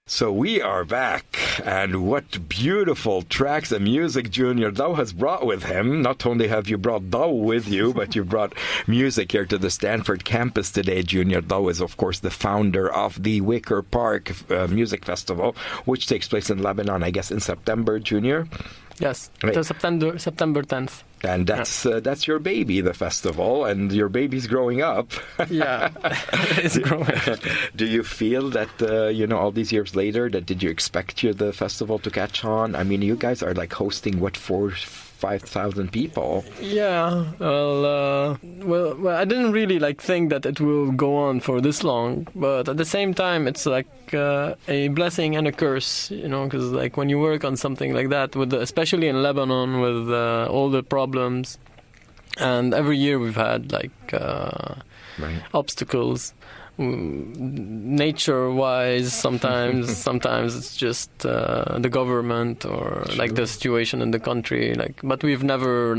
So we are back, and what beautiful tracks and music Junior Daou has brought with him. Not only have you brought Daou with you, but you brought music here to the Stanford campus today. Junior Daou is, of course, the founder of the Wickerpark Music Festival, which takes place in Lebanon, I guess, in September, Junior? Yes, right. Till September 10th. And that's your baby, the festival, and your baby's growing up. Yeah, it's growing. Do you feel that, all these years later, did you expect the festival to catch on? I mean, you guys are like hosting, 5,000 people. Yeah, well, I didn't really think that it will go on for this long, but at the same time, it's like a blessing and a curse, because when you work on something like that, especially in Lebanon with all the problems, and every year we've had obstacles. Nature-wise, sometimes it's just the government or the situation in the country. But we've never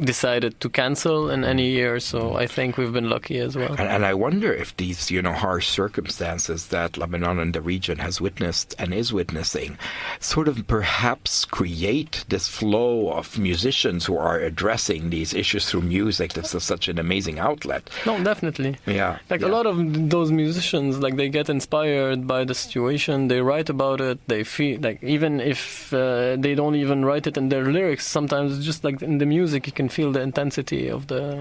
decided to cancel in any year, so I think we've been lucky as well. And I wonder if these, harsh circumstances that Lebanon and the region has witnessed and is witnessing sort of perhaps create this flow of musicians who are addressing these issues through music. That's such an amazing outlet. No, definitely. Yeah. A lot of those musicians, they get inspired by the situation, they write about it, they feel, even if they don't even write it in their lyrics, sometimes it's just in the music, you can feel the intensity of the...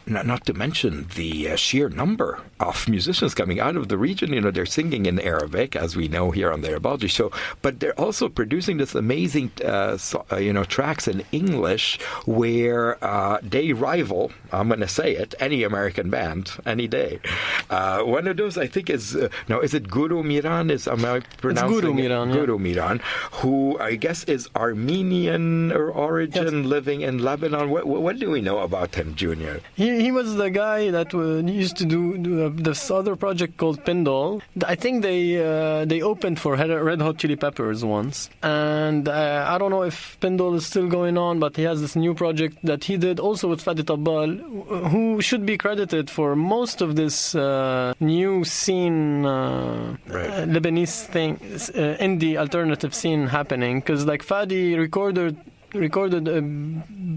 Not to mention the sheer number of musicians coming out of the region. They're singing in Arabic, as we know here on the Arabology show, but they're also producing this amazing, tracks in English where they rival, I'm going to say it, any American band, any day. One of those, I think, is it Guru Miran? Am I pronouncing it's Guru Miran, Guru Miran, who I guess is Armenian origin, living in Lebanon. What do we know about him, Junior? He was the guy that used to do this other project called Pindal. I think they opened for Red Hot Chili Peppers once, and I don't know if Pindal is still going on, but he has this new project that he did also with Fadi Tabbal, who should be credited for most of this new scene, Lebanese thing, indie alternative scene happening, because Fadi recorded a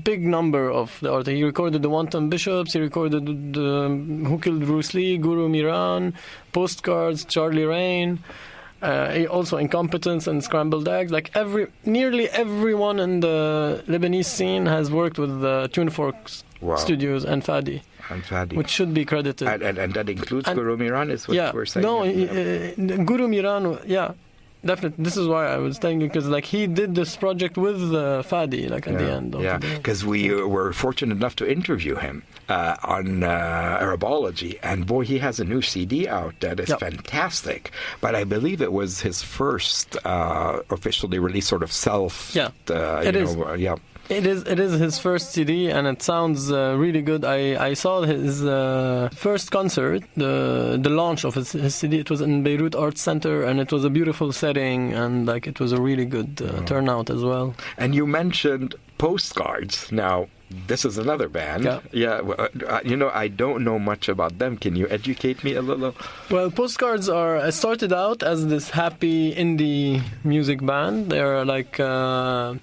big number of the art. He recorded the Wanton Bishops, he recorded Who Killed Bruce Lee, Guru Miran, Postcards, Charlie Rain, also Incompetence and Scrambled Eggs. Nearly everyone in the Lebanese scene has worked with Tune Forks Studios and Fadi. Which should be credited. And that includes Guru Miran, is what we're saying? No, Guru Miran, definitely. This is why I was telling you, because he did this project with Fadi at the end. Because we were fortunate enough to interview him on Arabology, and boy, he has a new CD out that is fantastic. But I believe it was his first officially released sort of self. It is. It is his first CD, and it sounds really good. I saw his first concert, the launch of his CD. It was in Beirut Arts Center, and it was a beautiful setting, and it was a really good turnout as well. And you mentioned Postcards. Now, This is another band. Yeah. I don't know much about them. Can you educate me a little? Well, Postcards started out as this happy indie music band. They're like they're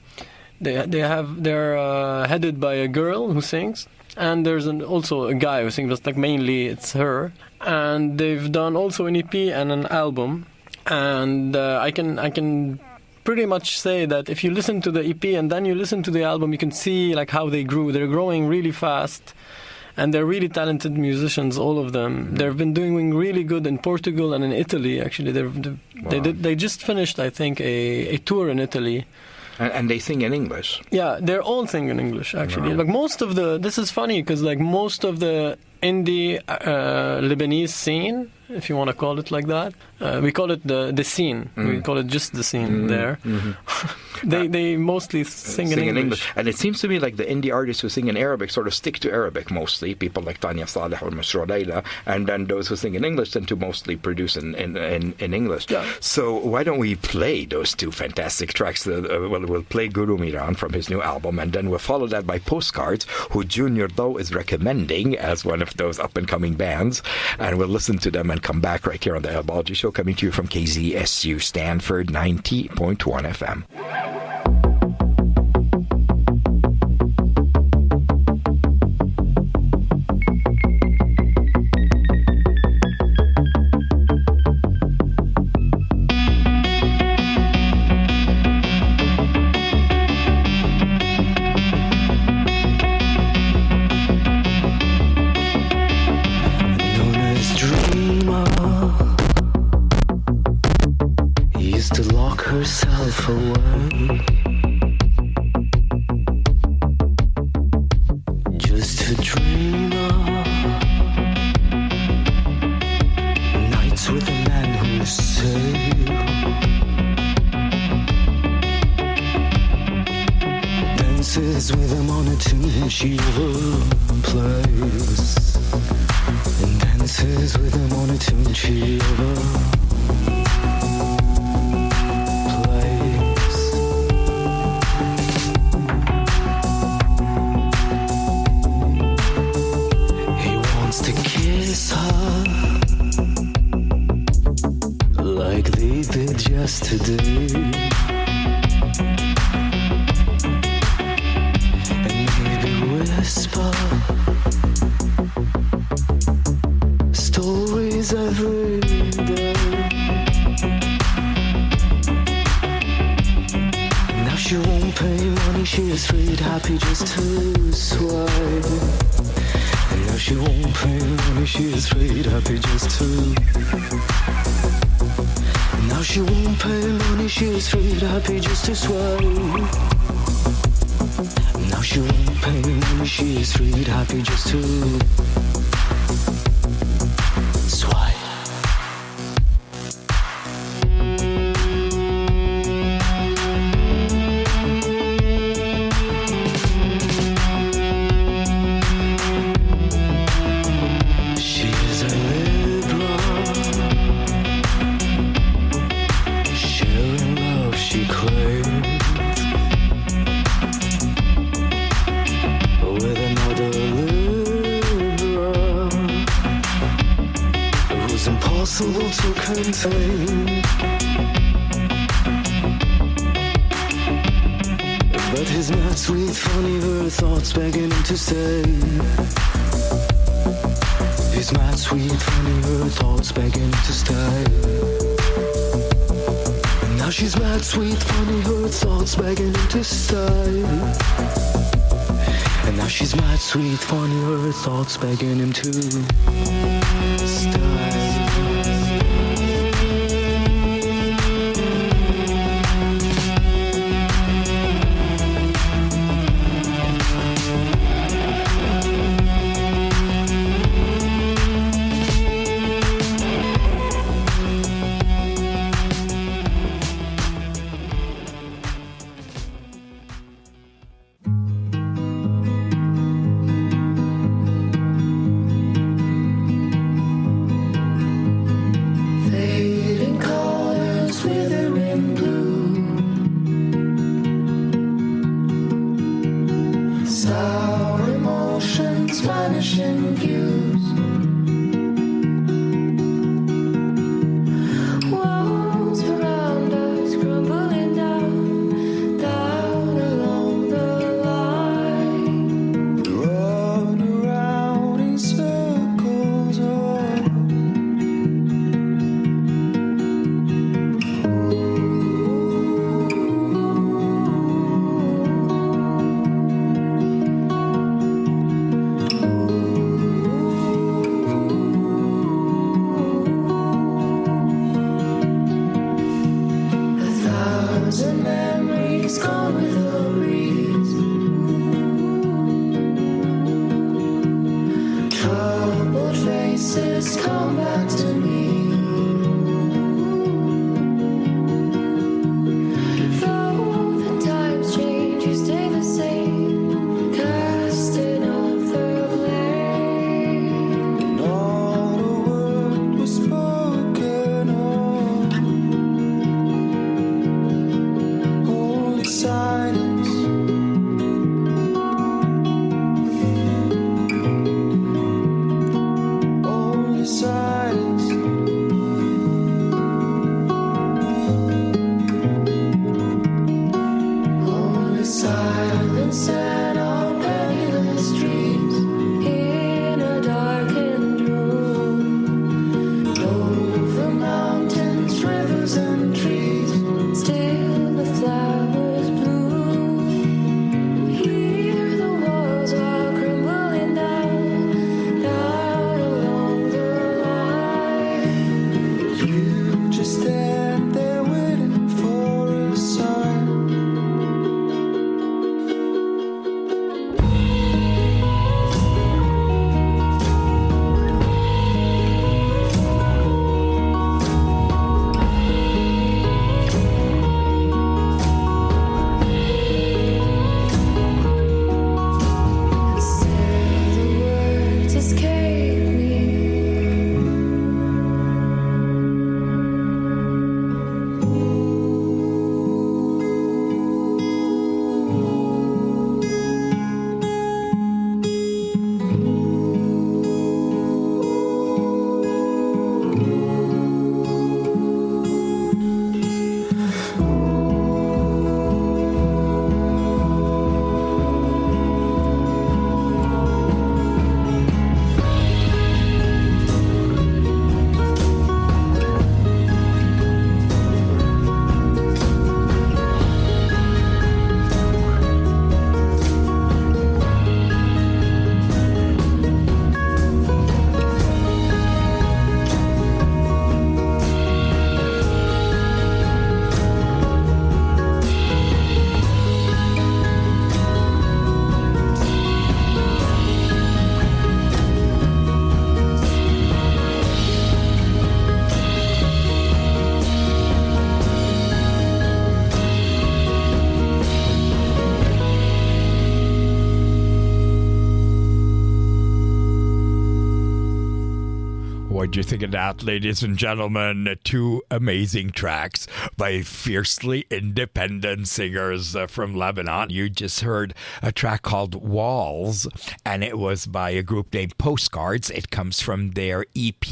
headed by a girl who sings, and there's also a guy who sings. But like mainly it's her. And they've done also an EP and an album. And I can pretty much say that if you listen to the EP and then you listen to the album, you can see like how they grew. They're growing really fast, and they're really talented musicians, all of them. They've been doing really good in Portugal and in Italy. Actually, they just finished, I think, a tour in Italy. And they sing in English. Yeah, they're all singing in English, actually. Like this is funny because like most of the indie Lebanese scene, if you want to call it like that, we call it the scene. We call it just the scene there. They mostly sing in English. And it seems to me like the indie artists who sing in Arabic sort of stick to Arabic mostly. People like Tania, Saleh, or Mashrour Layla. And then those who sing in English tend to mostly produce in English. Yeah. So why don't we play those two fantastic tracks? We'll play Guru Miran from his new album, and then we'll follow that by Postcards, who Junior Daou is recommending as one of those up-and-coming bands. And we'll listen to them and come back right here on the Arabology Show, coming to you from KZSU Stanford 90.1 FM. Herself away just to dream of nights with a man who sailed, dances with him on a tune she ever plays, and dances with him on a tune she ever yesterday, and maybe whisper stories every day. Now she won't pay money, she is free, happy just to swipe. And now she won't pay money, she is free, happy just to. Now she won't pay money, she is free, happy just to swipe. Now she won't pay money, she is free, happy just to swipe. To contain, but his mad sweet funny her thoughts begging him to stay. His mad sweet funny her thoughts begging him to stay. And now she's mad sweet funny her thoughts begging him to stay. And now she's mad sweet funny her thoughts begging him to stay. Sound 1,000 memories gone with the breeze. Troubled faces come back to me. Though the times change, you stay the same, casting off the blame. Not a word was spoken of, only silence. Only silence. Only silence and our penniless dreams in a darkened room. Over mountains, rivers, and trees, still the flowers bloom. Here the walls are crumbling down, down along the line. You just stand there waiting for a sign. Still the words escape me. What do you think of that, ladies and gentlemen? Two amazing tracks by fiercely independent singers from Lebanon. You just heard a track called Walls, and it was by a group named Postcards. It comes from their EP,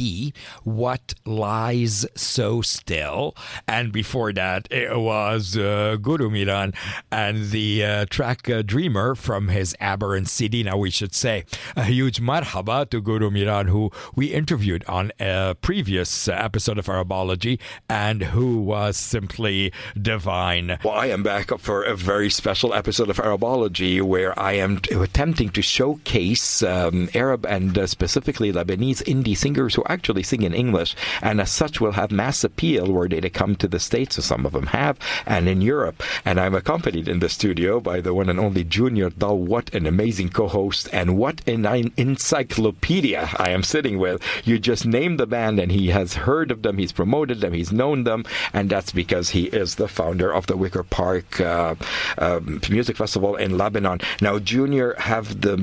What Lies So Still. And before that, it was Guru Miran and the track Dreamer from his Aberrant CD. Now, we should say a huge marhaba to Guru Miran, who we interviewed on a previous episode of Arabology and who was simply divine. Well, I am back up for a very special episode of Arabology where I am attempting to showcase Arab and specifically Lebanese indie singers who actually sing in English, and as such will have mass appeal where they come to the States, so some of them have, and in Europe. And I'm accompanied in the studio by the one and only Junior Daou. What an amazing co-host, and what an encyclopedia I am sitting with. You just named the band and he has heard of them, he's promoted them, he's known them, and that's because he is the founder of the Wickerpark Music Festival in Lebanon. Now, Junior, have the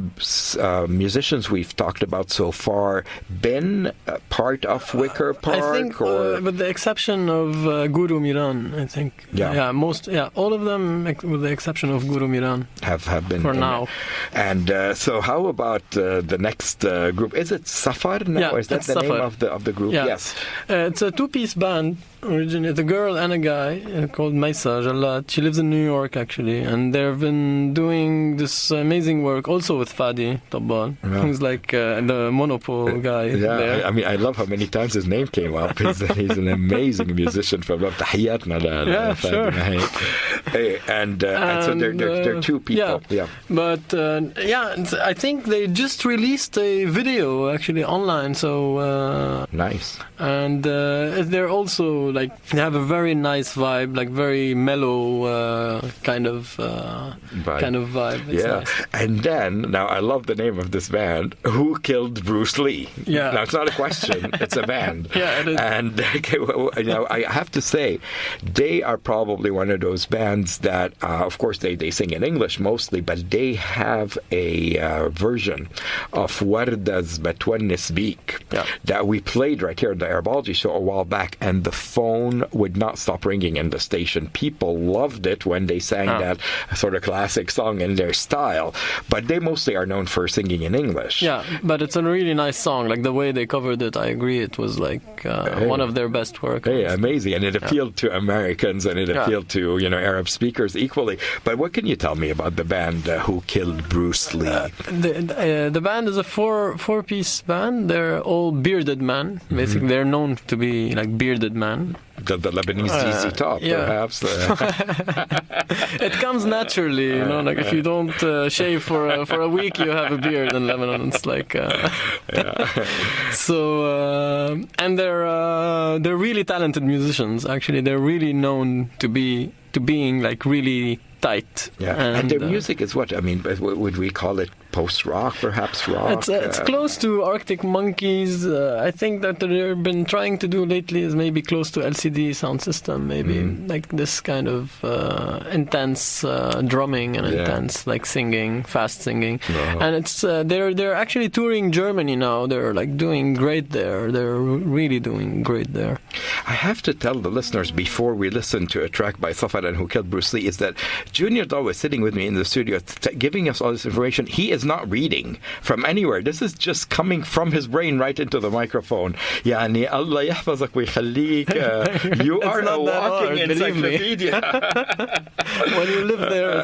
musicians we've talked about so far been part of Wickerpark? I think, with the exception of Guru Miran, I think. All of them, with the exception of Guru Miran, have been for now. And so, how about the next group? Is it Safar now? Yeah, Is that the Safar. name of the group? Yeah. Yes. It's a two-piece band. Originally, it's a girl and a guy called Maisa Jallat. She lives in New York, actually, and they've been doing this amazing work also with Fadi Tabbal, who's like the Monopole guy. Yeah, there. I mean, I love how many times his name came up. He's an amazing musician from Tahiyatna. Sure. Hey, and so they're two people. Yeah. But I think they just released a video actually online. So nice. And they're also like have a very nice vibe, like very mellow kind of vibe. It's nice. And then, now I love the name of this band, Who Killed Bruce Lee? Yeah. Now, it's not a question, it's a band. Yeah, it is. And I have to say, they are probably one of those bands that, of course, they sing in English mostly, but they have a version of Warda's Batwan Nisbik that we played right here at the Arabology show a while back, and the phone would not stop ringing in the station. People loved it when they sang that sort of classic song in their style, but they mostly are known for singing in English. Yeah, but it's a really nice song. Like the way they covered it, I agree, it was like one of their best work. Hey, amazing. And it appealed to Americans, and it appealed to, Arab speakers equally. But what can you tell me about the band Who Killed Bruce Lee? The band is a four-piece band. They're all bearded men. Basically, they're known to be like bearded men. The Lebanese ZZ Top, perhaps. It comes naturally, like if you don't shave for a week, you have a beard in Lebanon. It's like so, and they're really talented musicians. Actually, they're really known to being like really tight. Yeah, and their music is what? I mean, would we call it post-rock, perhaps rock? It's close to Arctic Monkeys. I think that they've been trying to do lately is maybe close to LCD Sound System, maybe like this kind of intense drumming and intense like singing, fast singing. And it's they're actually touring Germany now. They're like doing great there. They're really doing great there. I have to tell the listeners before we listen to a track by Safad and Who Killed Bruce Lee is that Junior Daou is sitting with me in the studio giving us all this information. He is not reading from anywhere. This is just coming from his brain right into the microphone. Yani Allah yahfazak wa yakhalik. You are a walking encyclopedia. When you live there,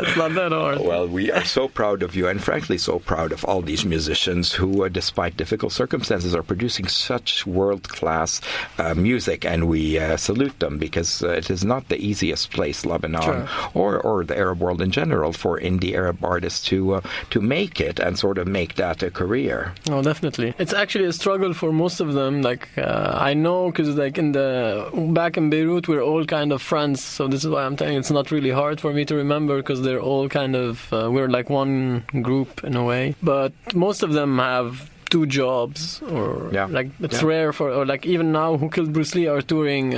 it's not that hard. Well, we are so proud of you, and frankly so proud of all these musicians who, despite difficult circumstances, are producing such world-class music, and we salute them, because it is not the easiest place, Lebanon, or the Arab world in general, for indie Arab artists to make it and sort of make that a career. Oh, definitely. It's actually a struggle for most of them. Like I know, because like back in Beirut, we're all kind of friends. So this is why I'm telling you, it's not really hard for me to remember, because they're all kind of we're like one group in a way. But most of them have 2 jobs, or like it's rare for, or like even now, Who Killed Bruce Lee are touring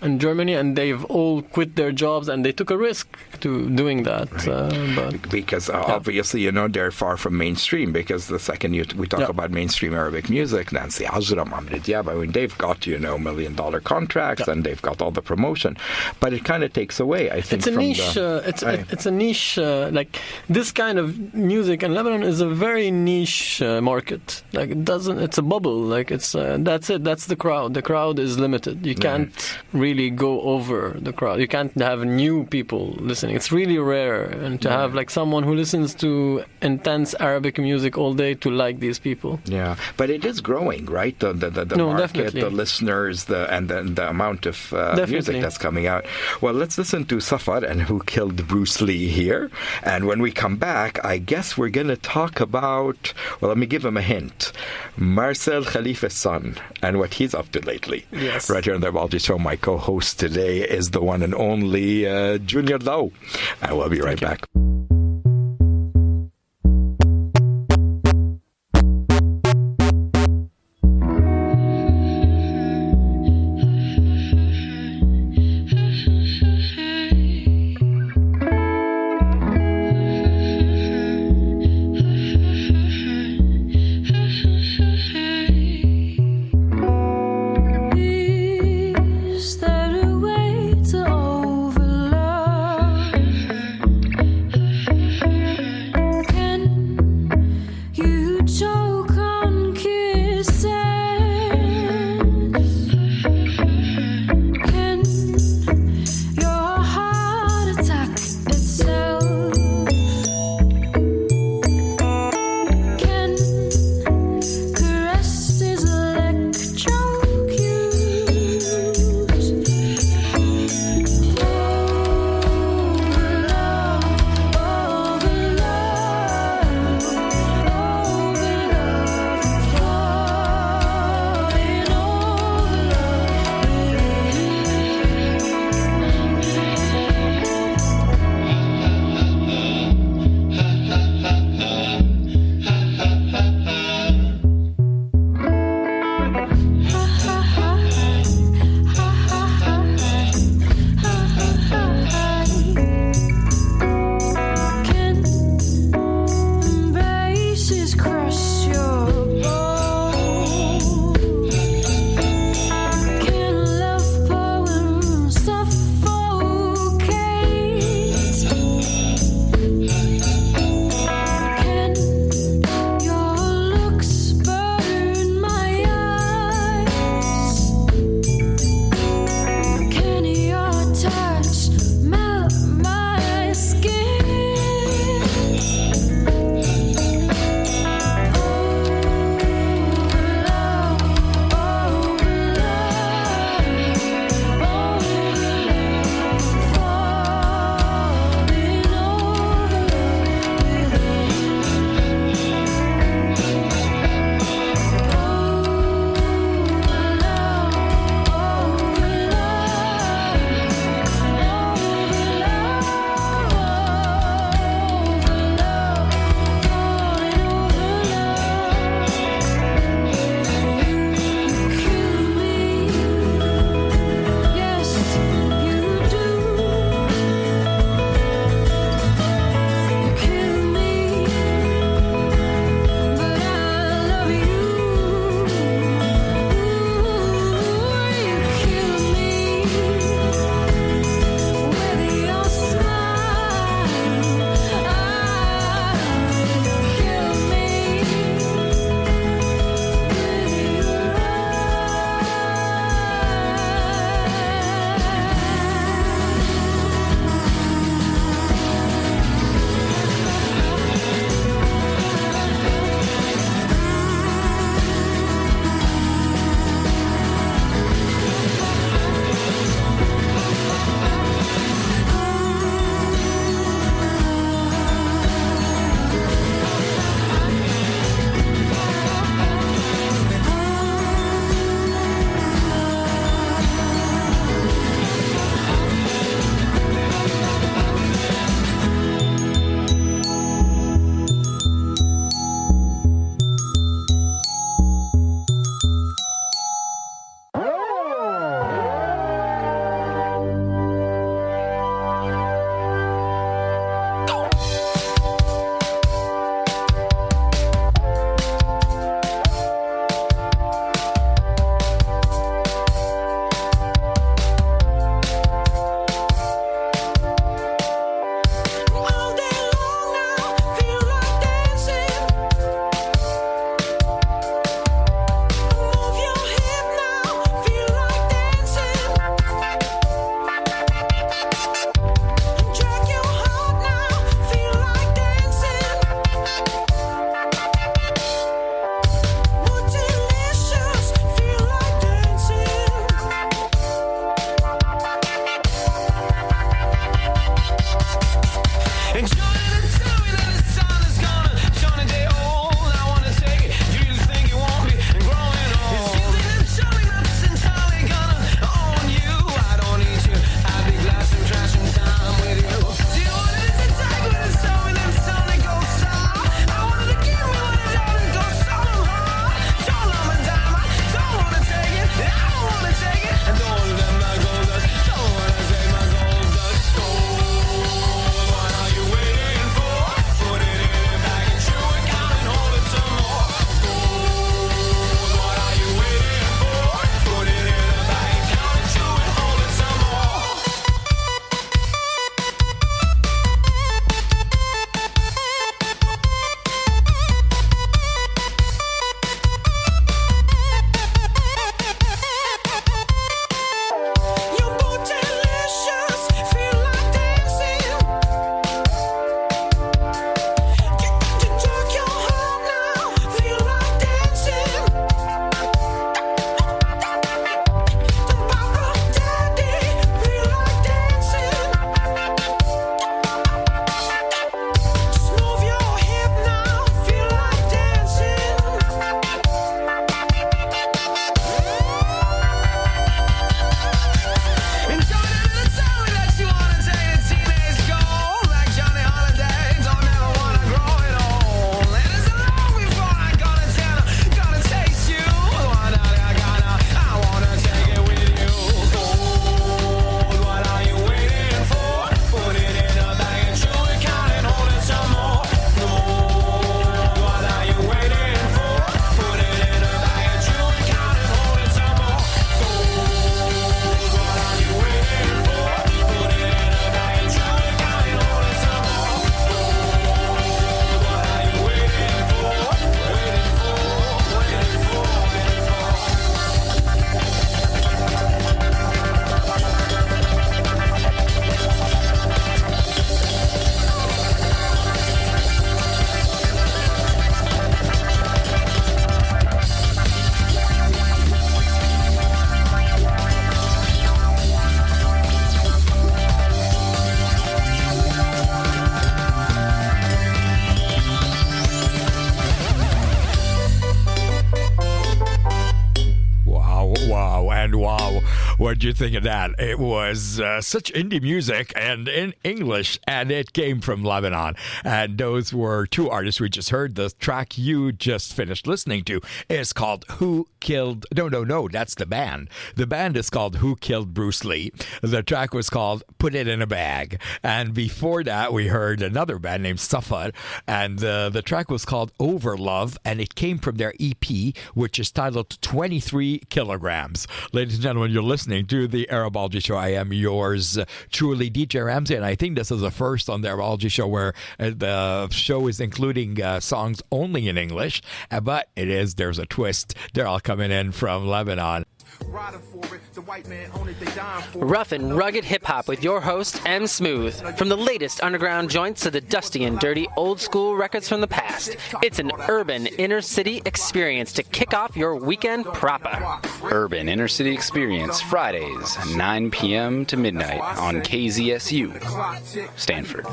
in Germany, and they've all quit their jobs, and they took a risk to doing that. Because obviously, they're far from mainstream, because the second we talk about mainstream Arabic music, Nancy Ajram, Amr Diab, I mean, they've got, $1 million contracts, and they've got all the promotion. But it kind of takes away, I think, it's a niche. It's a niche. Like this kind of music in Lebanon is a very niche market. Like it's a bubble. Like it's that's it. That's the crowd. The crowd is limited. You can't really go over the crowd. You can't have new people listening. It's really rare, and to have like someone who listens to intense Arabic music all day to like these people. Yeah, but it is growing, right? The market, definitely. The listeners, and the amount of music that's coming out. Well, let's listen to Safar and Who Killed Bruce Lee here. And when we come back, I guess we're going to talk about, well, let me give him a hint, Marcel Khalifa's son and what he's up to lately. Yes. Right here on the Arabology show, my co-host today is the one and only Junior Daou. And we'll be right back. Is there a way to overlove? What'd you think of that? It was such indie music and in English, and it came from Lebanon. And those were two artists we just heard. The track you just finished listening to is called Who Killed... No, that's the band. The band is called Who Killed Bruce Lee. The track was called Put It in a Bag. And before that, we heard another band named Safar, and the track was called Overlove, and it came from their EP, which is titled 23 Kilograms. Ladies and gentlemen, you're listening to to the Arabology Show. I am yours truly, DJ Ramzi, and I think this is the first on the Arabology Show where the show is including songs only in English, but there's a twist. They're all coming in from Lebanon. Rough and rugged hip-hop with your host, M. Smooth. From the latest underground joints to the dusty and dirty old-school records from the past, it's an urban inner-city experience to kick off your weekend proper. Urban Inner City Experience, Fridays, 9 p.m. to midnight on KZSU, Stanford.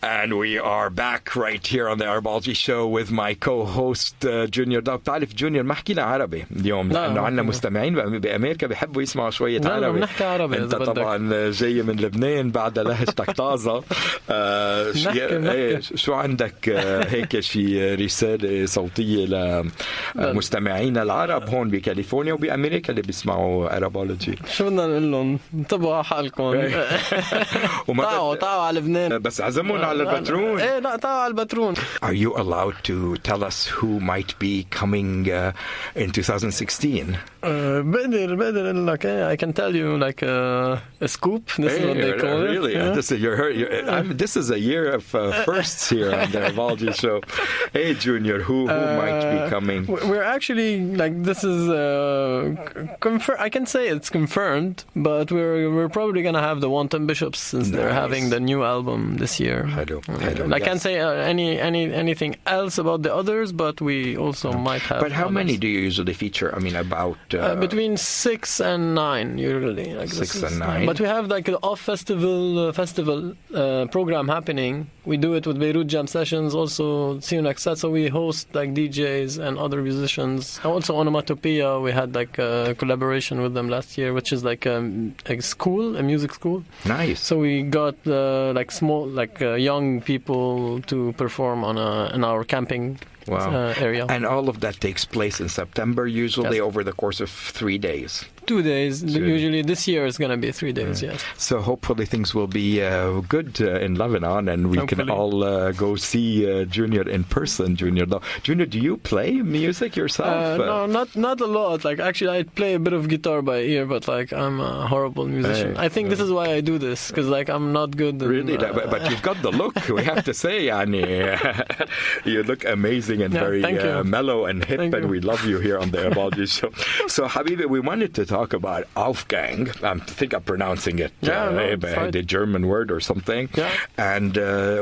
And we are back right here on the Arabology Show with my co-host Junior Daou. تعرف جونيور ما حكينا عربي اليوم لأنه عندنا مستمعين بأمريكا بيحبوا يسمعوا شوية عربي. نحكي عربي. أنت طبعا جاي من لبنان بعد لهجتك طازة. شو عندك هيك شي رسالة صوتية لمستمعين العرب هون بكاليفورنيا وبأمريكا اللي بيسمعوا Arabology؟ شو بدنا نقول لهم؟ انتبهوا على حالكم. طاعوا على لبنان. بس عزمون على البترون. لا طاعوا على البترون. Are you allowed to tell us who might be coming in 2016? بقدر اقول لك. I can tell you like a scoop. This is what they call really? it. This is a year of firsts here on the Arabology Show. Hey Junior, who might be coming? We're actually like this is I can say it's confirmed, but we're probably gonna have the Wanton Bishops since they're having the new album this year. I can't say anything else about the others, but we also might have. But how many do you usually feature? I mean, about between 6 and 9 usually. Like 6 and 9. But we have like an off festival program happening. We do it with Beirut Jam Sessions. Also, see you next set. So we host like DJs and other musicians. Also, Onomatopoeia. We had like a collaboration with them last year, which is like a school, a music school. Nice. So we got like small, like young people to perform in our camping. Area. And all of that takes place in September, usually over the course of 3 days. 2 days. Usually this year is going to be 3 days, yes. So hopefully things will be good in Lebanon and we can all go see Junior in person. Junior, do you play music yourself? No, not a lot. Like actually I play a bit of guitar by ear, but like I'm a horrible musician. I think this is why I do this, because like I'm not good. Really? But you've got the look, we have to say, Yani. You look amazing and very mellow and hip, and we love you here on the Arabology Show. So Habibi, we wanted to talk about Aufgang. I think I'm pronouncing it the German word or something. Yeah. And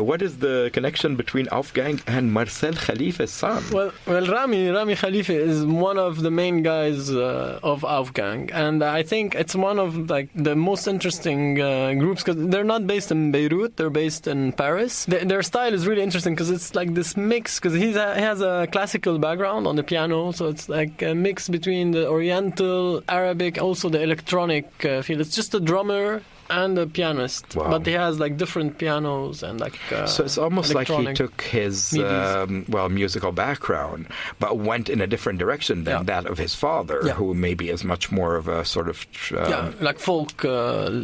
what is the connection between Aufgang and Marcel Khalifa's son? Well, Rami Khalifa is one of the main guys of Aufgang, and I think it's one of like the most interesting groups because they're not based in Beirut, they're based in Paris. Their style is really interesting because it's like this mix, because he has a classical background on the piano, so it's like a mix between the Oriental, Arabic, also the electronic feel. It's just a drummer and a pianist, but he has like different pianos and like so it's almost like he took his musical background but went in a different direction than that of his father, who maybe is much more of a sort of like folk,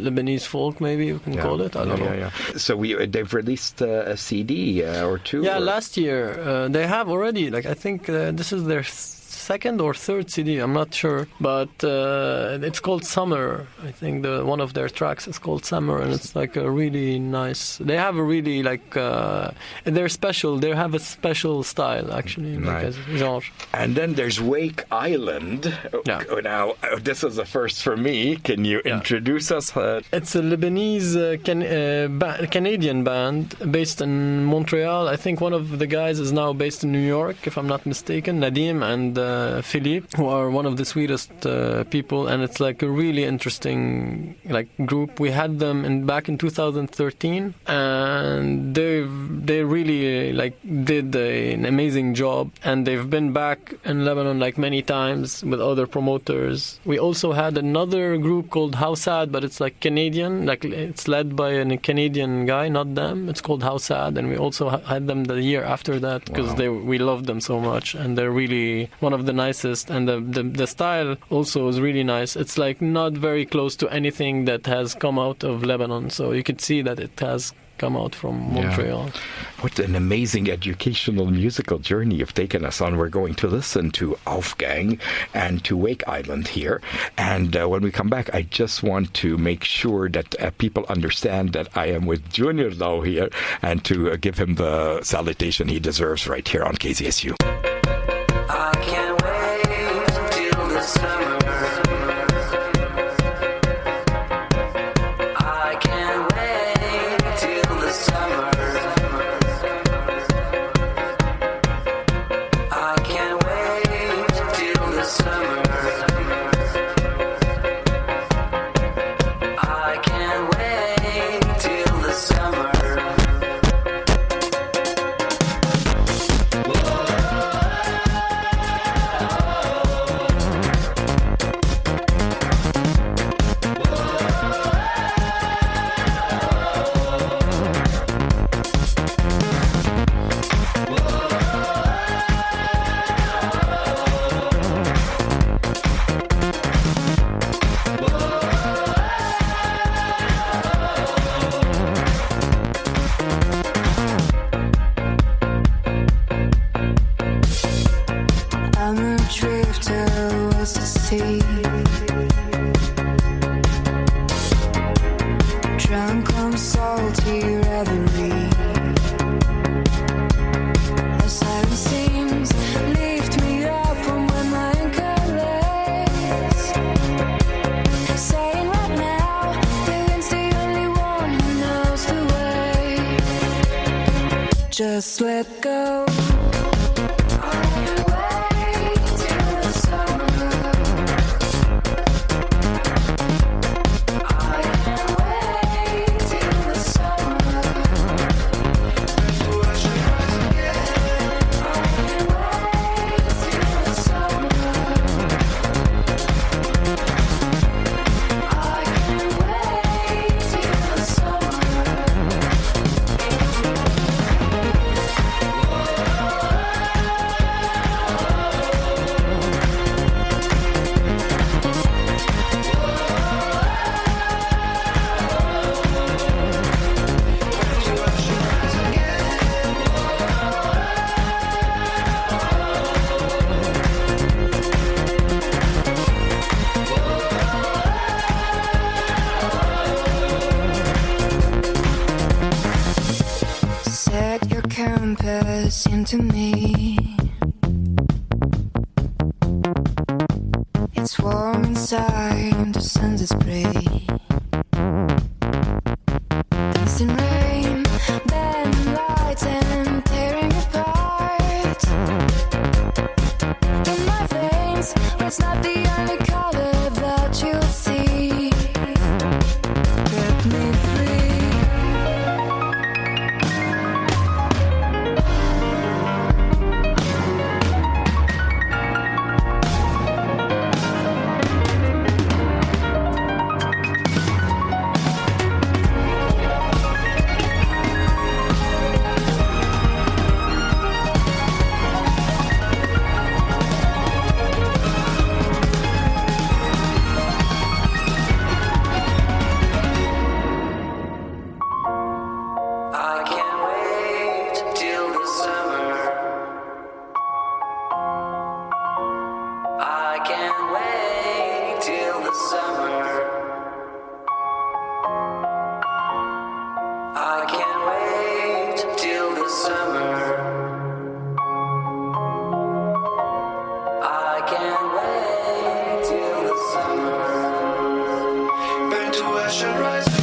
Lebanese folk, maybe you can call it. I don't know. So they've released a CD or two. Last year they have already, like I think this is their second or third CD, I'm not sure, but it's called Summer. I think one of their tracks is called Summer, and it's like a really nice. They have a really like they're special. They have a special style actually, like as genre. And then there's Wake Island. Now this is a first for me. Can you introduce us? It's a Lebanese Canadian band based in Montreal. I think one of the guys is now based in New York, if I'm not mistaken. Nadim and Philippe, who are one of the sweetest people, and it's like a really interesting like group. We had them back in 2013, and they really like did an amazing job, and they've been back in Lebanon like many times with other promoters. We also had another group called How Sad, but it's like Canadian, like it's led by a Canadian guy, not them. It's called How Sad, and we also had them the year after that because we loved them so much, and they're really one of the nicest, and the style also is really nice. It's like not very close to anything that has come out of Lebanon, so you could see that it has come out from Montreal. What an amazing educational musical journey you've taken us on. We're going to listen to Aufgang and to Wake Island here. And when we come back, I just want to make sure that people understand that I am with Junior Daou here and to give him the salutation he deserves right here on KZSU. I can't wait till the summer. I can't wait till the summer. I can't wait till the summer. I can't wait till the summer. I'm a drifter west to sea, drunk on salty reverie. The siren seems lift me up from where my anchor lays, saying right now the wind's the only one who knows the way. Just let go. Set your compass into me. It's warm inside, the sun's a spray. Dancing rain, bending lights and tearing apart. In my veins, but it's not the only color that you'll see. Get me free. I can't wait till the summer. I can't wait till the summer. I can't wait till the summer. I can't wait till the summer. Burn to ash and rise again.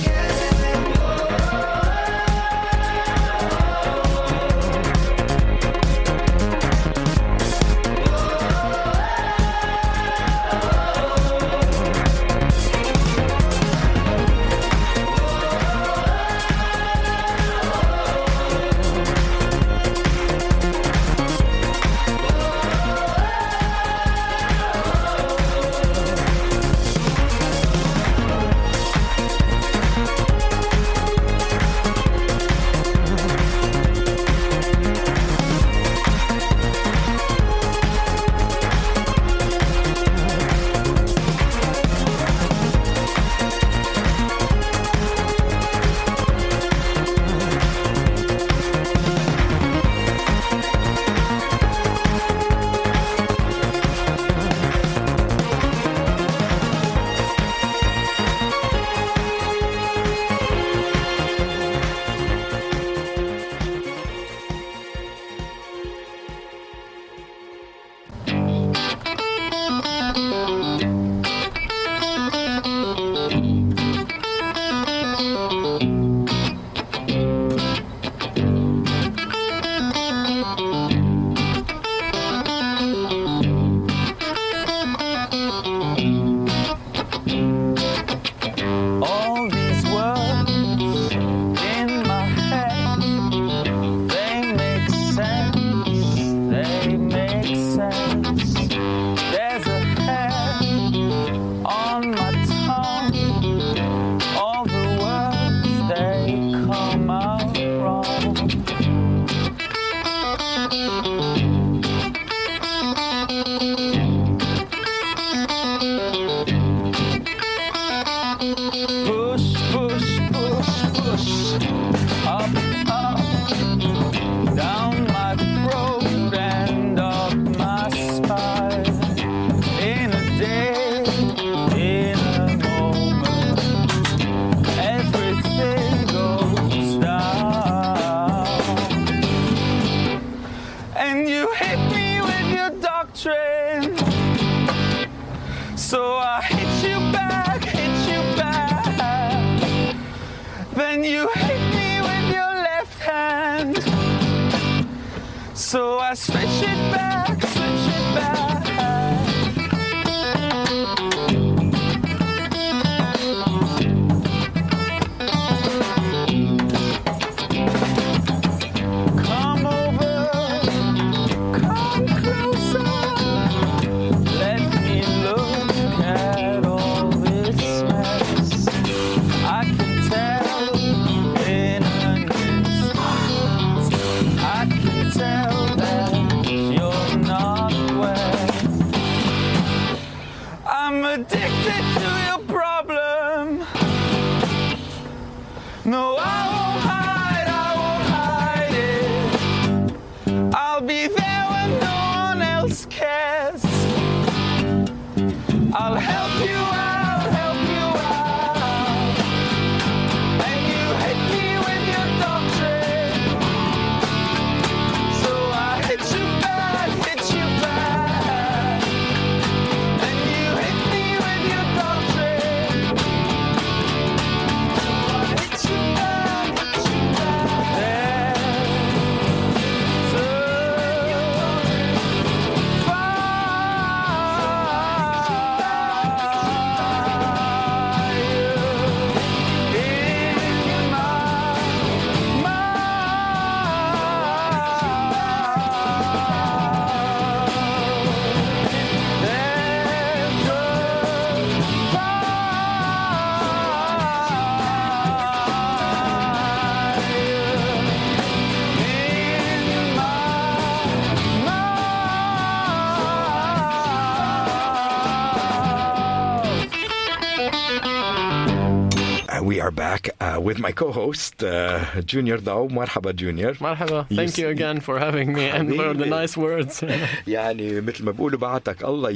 We are back with my co-host, Junior Daou. Marhaba, Junior. Marhaba. Thank you again for having me and for the nice words. يعني مثل ما بقولوا بعتك الله,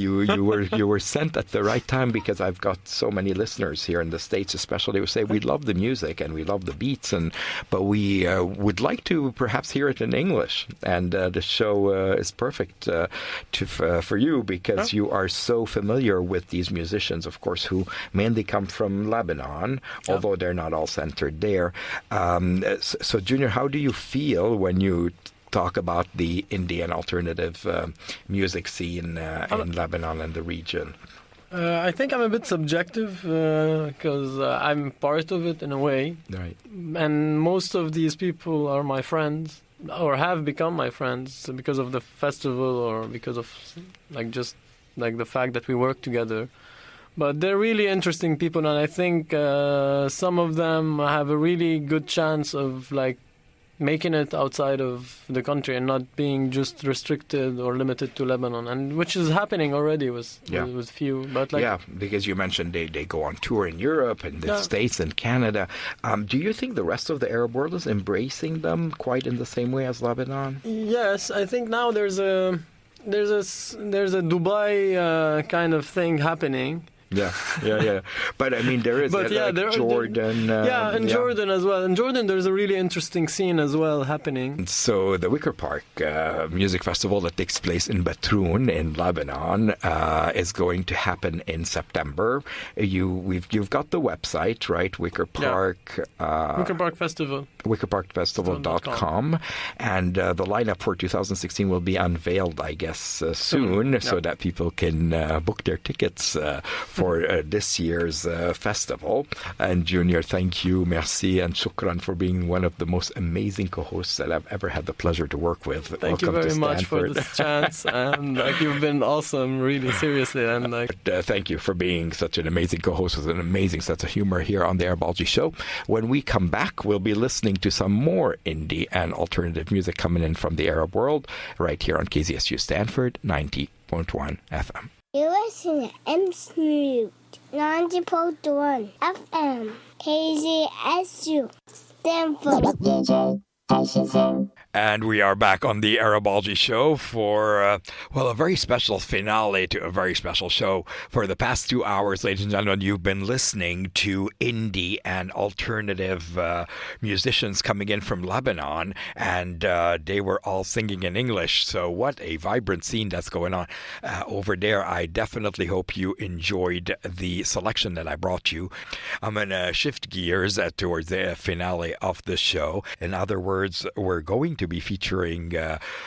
you were sent at the right time, because I've got so many listeners here in the States especially who say we love the music and we love the beats, but we would like to perhaps hear it in English, and the show is perfect for you, because you are so familiar with these musicians, of course, who mainly come from Lebanon, although they're not all centered there. So, Junior, how do you feel when you talk about the indie and alternative music scene in Lebanon and the region? I think I'm a bit subjective because I'm part of it in a way. Right. And most of these people are my friends, or have become my friends because of the festival, or because of just the fact that we work together. But they're really interesting people, and I think some of them have a really good chance of making it outside of the country and not being just restricted or limited to Lebanon, and which is happening already with few. But because you mentioned they go on tour in Europe and the States and Canada. Do you think the rest of the Arab world is embracing them quite in the same way as Lebanon? Yes, I think now there's a Dubai kind of thing happening. Yeah. But I mean, there is Jordan. Jordan as well. In Jordan, there's a really interesting scene as well happening. So the Wickerpark Music Festival that takes place in Batroun in Lebanon is going to happen in September. You've got the website, right? Wickerpark. Wickerpark Festival. Wickerparkfestival.com, and the lineup for 2016 will be unveiled, I guess, soon, so that people can book their tickets for this year's festival. And Junior, thank you, merci, and shukran for being one of the most amazing co-hosts that I've ever had the pleasure to work with. Thank you very much for this chance, and you've been awesome, really, seriously. And thank you for being such an amazing co-host with an amazing sense of humor here on the Arabology Show. When we come back, we'll be listening to some more indie and alternative music coming in from the Arab world right here on KZSU Stanford 90.1 FM. You listen to M Smooth 90.1 FM KZSU Stanford. And we are back on the Arabology Show for, a very special finale to a very special show. For the past 2 hours, ladies and gentlemen, you've been listening to indie and alternative musicians coming in from Lebanon, and they were all singing in English. So what a vibrant scene that's going on over there. I definitely hope you enjoyed the selection that I brought you. I'm going to shift gears towards the finale of the show. In other words, we're going to be featuring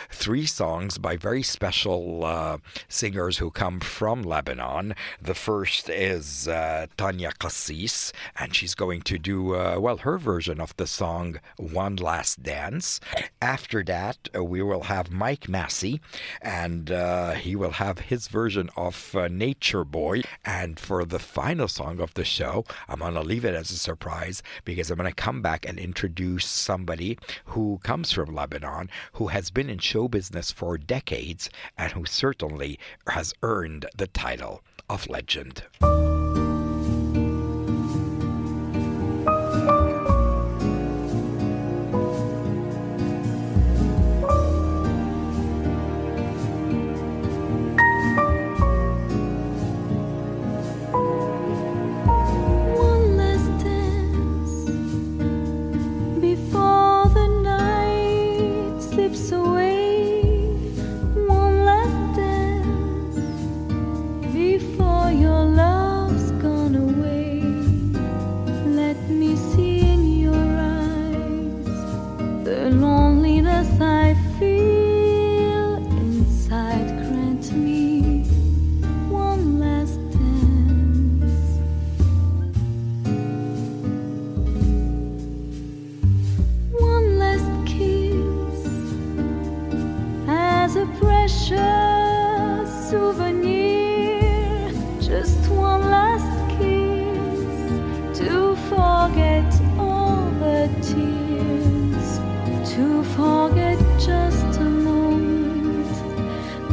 3 songs by very special singers who come from Lebanon. The first is Tania, and she's going to do her version of the song One Last Dance. After that, we will have Mike Massey, and he will have his version of Nature Boy. And for the final song of the show, I'm going to leave it as a surprise, because I'm going to come back and introduce somebody who comes from Lebanon, who has been in show business for decades, and who certainly has earned the title of legend.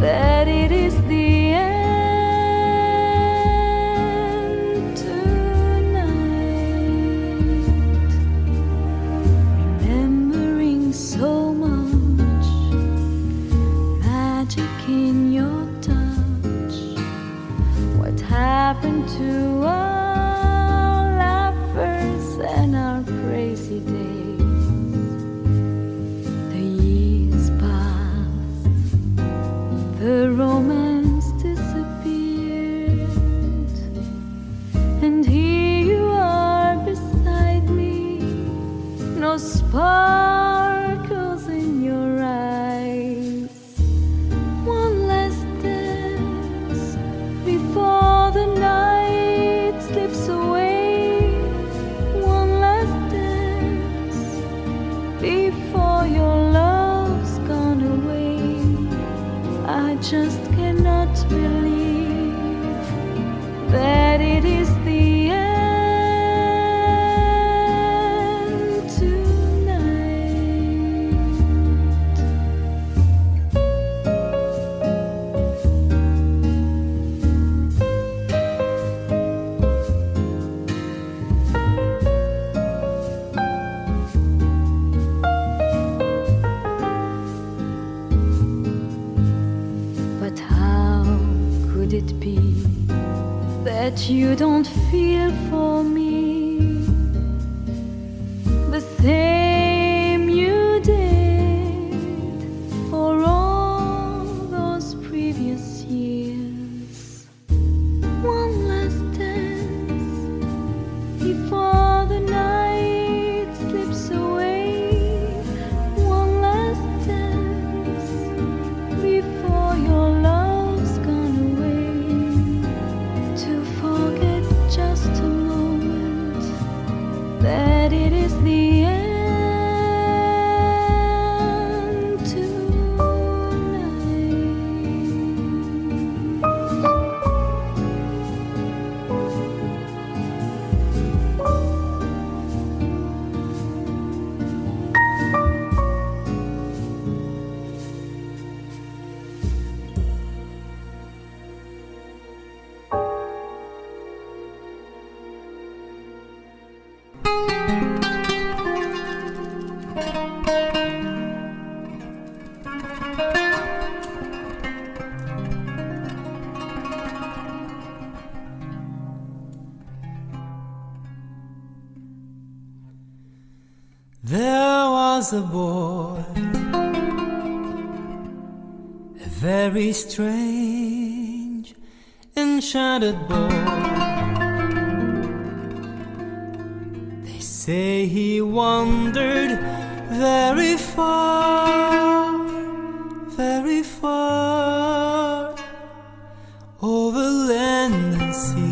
That it is the end tonight. that you don't feel for me the same you did for all those previous years. One last dance before the night slips away. One last dance before your love's gone away. To forget just a moment that it is the end There was a boy, a very strange, enchanted boy. They say he wandered very far, very far, over land and sea.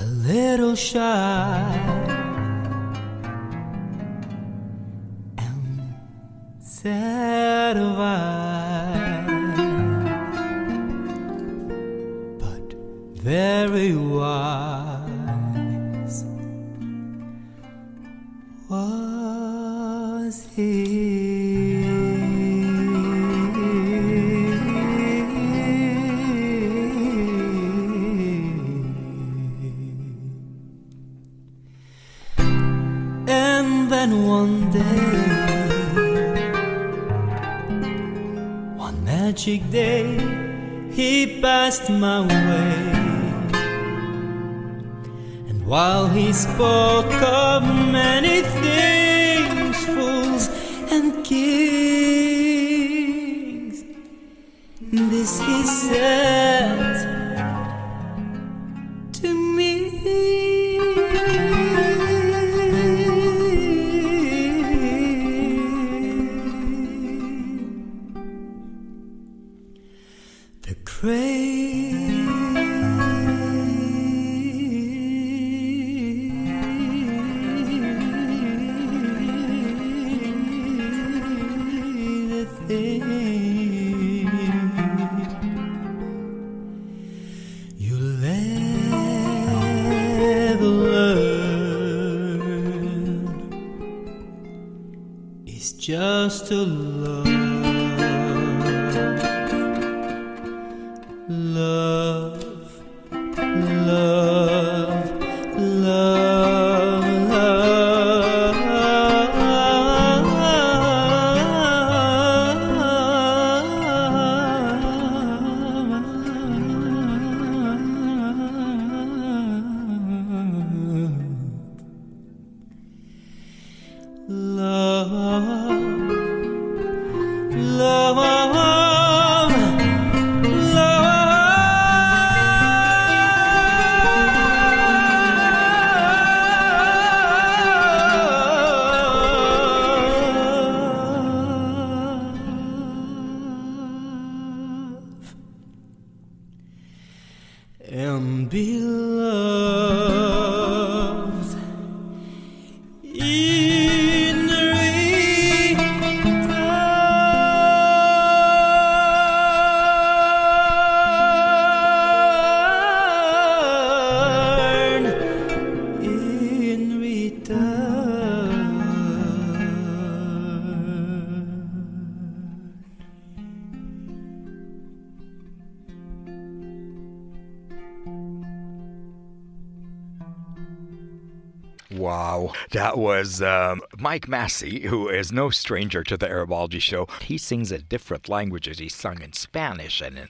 A little shy and sad of eye, but very wise was he. And one day, one magic day, he passed my way. And while he spoke of many things, fools and kings, this he said to me. Just to love, love, love, love, and be loved in return, in return. Wow. That was Mike Massey, who is no stranger to the Arabology show. He sings in different languages. He's sung in Spanish and in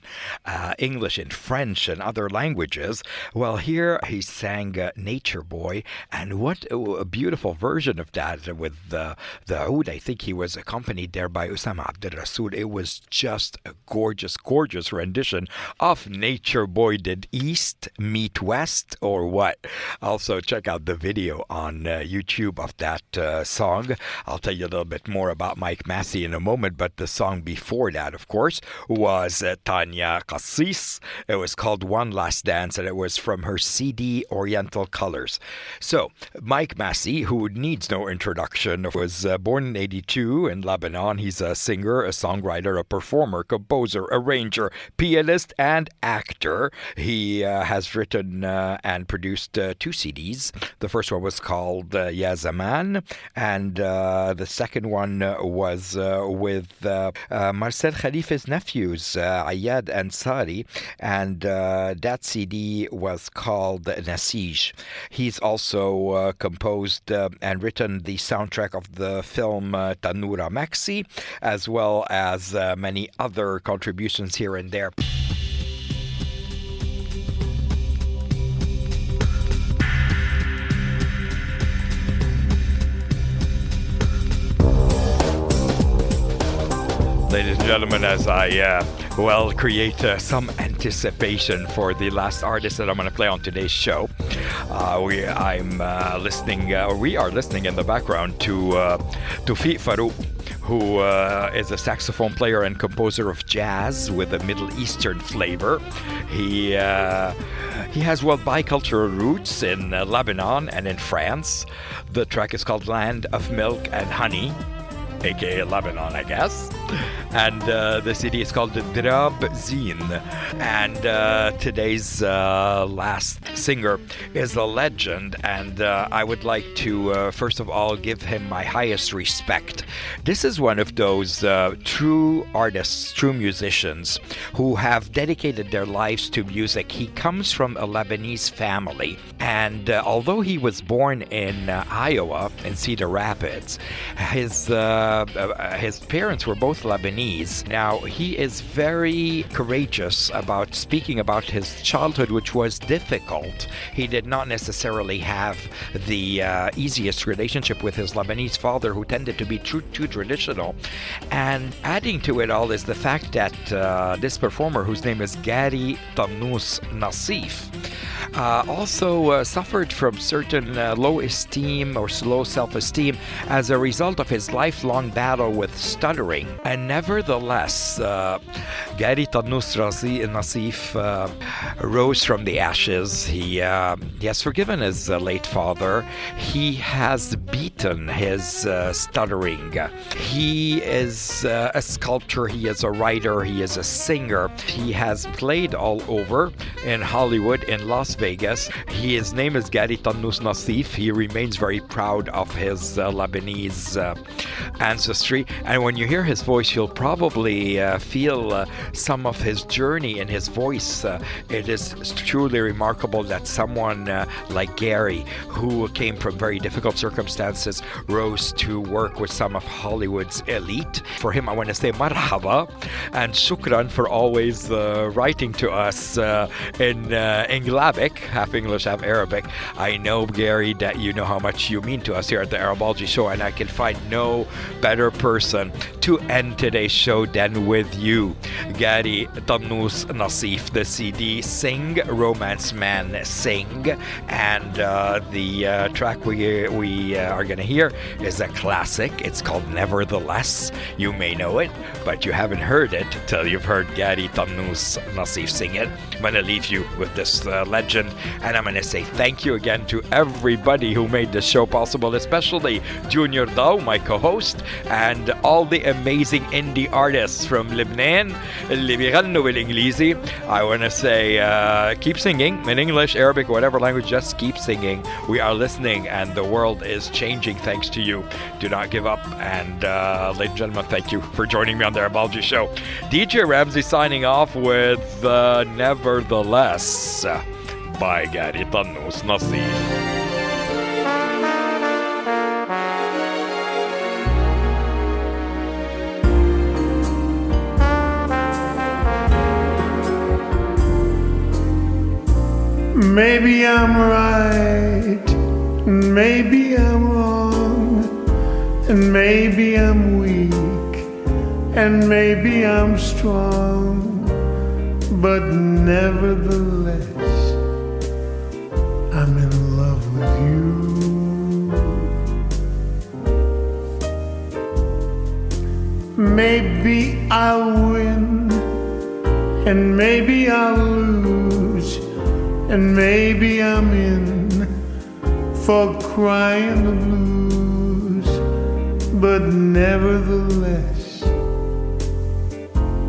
English and French and other languages. Well, here he sang Nature Boy, and what a beautiful version of that with the oud. I think he was accompanied there by Usama Abdul Rasul. It was just a gorgeous, gorgeous rendition of Nature Boy. Did East meet West or what? Also, check out the video on YouTube of that song. I'll tell you a little bit more about Mike Massey in a moment, but the song before that, of course, was Tania Qassis. It was called One Last Dance, and it was from her CD Oriental Colors. So, Mike Massey, who needs no introduction, was born in 82 in Lebanon. He's a singer, a songwriter, a performer, composer, arranger, pianist, and actor. He has written and produced 2 CDs. The first one was called Ya Zaman, and the second one was with Marcel Khalifa's nephews, Ayad and Sari, and that CD was called Nasij. He's also composed and written the soundtrack of the film Tanura Maxi, as well as many other contributions here and there. Ladies and gentlemen, as I create some anticipation for the last artist that I'm going to play on today's show, we are listening in the background to Tawfiq Farouk, who is a saxophone player and composer of jazz with a Middle Eastern flavor. He has bicultural roots in Lebanon and in France. The track is called Land of Milk and Honey, aka Lebanon, I guess. And the CD is called Drab Zin. And today's last singer is a legend, and I would like to first of all give him my highest respect. This is one of those true artists, true musicians who have dedicated their lives to music. He comes from a Lebanese family, and although he was born in Iowa, in Cedar Rapids, his parents were both Lebanese. Now, he is very courageous about speaking about his childhood, which was difficult. He did not necessarily have the easiest relationship with his Lebanese father, who tended to be too traditional. And adding to it all is the fact that this performer, whose name is Gary Tannous Nassif, also suffered from certain low esteem or low self-esteem as a result of his lifelong battle with stuttering. And nevertheless, Gary Tannous Nassif rose from the ashes. He has forgiven his late father. He has beaten his stuttering. He is a sculptor. He is a writer. He is a singer. He has played all over in Hollywood, in Las Vegas. His name is Gary Tannous Nassif. He remains very proud of his Lebanese ancestry. And when you hear his voice, you'll probably feel some of his journey in his voice. It is truly remarkable that someone like Gary, who came from very difficult circumstances, rose to work with some of Hollywood's elite. For him, I want to say marhaba and shukran for always writing to us in Englabic, half English, half Arabic. I know, Gary, that you know how much you mean to us here at the Arabology show, and I can find no better person to end today's show than with you, Gary Tannous Nassif. The CD, Sing, Romance Man Sing, and the track we are going to hear is a classic. It's called Nevertheless. You may know it, but you haven't heard it till you've heard Gary Tannous Nassif sing it. I'm going to leave you with this legend, and I'm going to say thank you again to everybody who made this show possible, especially Junior Daou, my co-host, and all the amazing indie artists from Lebanon اللي بيغنوا بالإنجليزي. I want to say keep singing in English, Arabic, whatever language, just keep singing. We are listening, and the world is changing thanks to you. Do not give up, and ladies and gentlemen, thank you for joining me on the Arabology show. DJ Ramzi signing off with Nevertheless by Gary Tannous Nassif. Maybe I'm right, and maybe I'm wrong, and maybe I'm weak, and maybe I'm strong, but nevertheless, I'm in love with you. Maybe I'll win, and maybe I'll lose, and maybe I'm in for crying the blues, but nevertheless,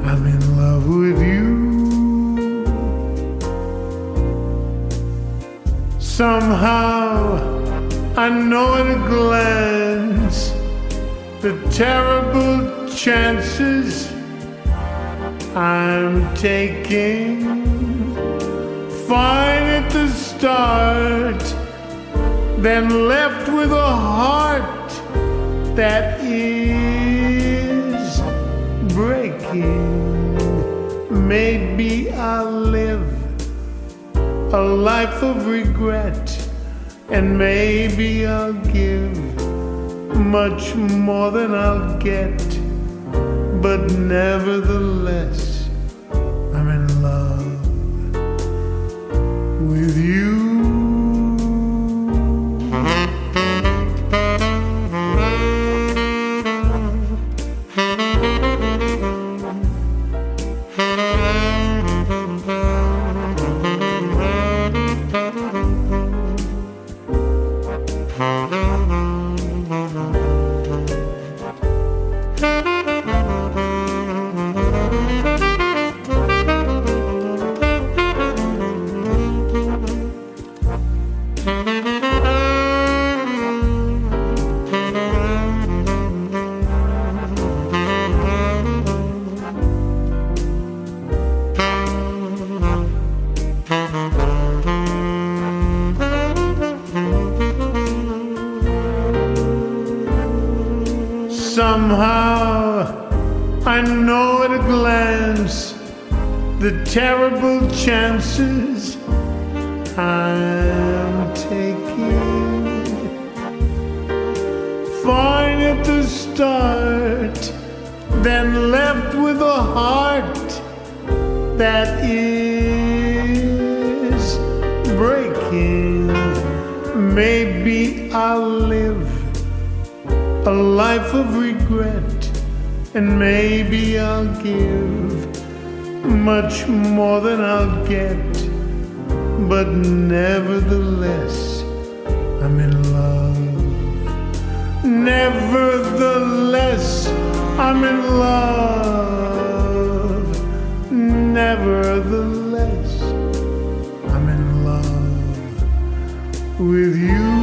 I'm in love with you. Somehow I know at a glance the terrible chances I'm taking. Fine at the start, then left with a heart that is breaking. Maybe I'll live a life of regret, and maybe I'll give much more than I'll get, but nevertheless, I'm in love with you. I know at a glance the terrible chances I'm taking. Fine at the start, then left with a heart that is breaking. Maybe I'll live a life of regret, and maybe I'll give much more than I'll get, but nevertheless, I'm in love. Nevertheless, I'm in love. Nevertheless, I'm in love with you.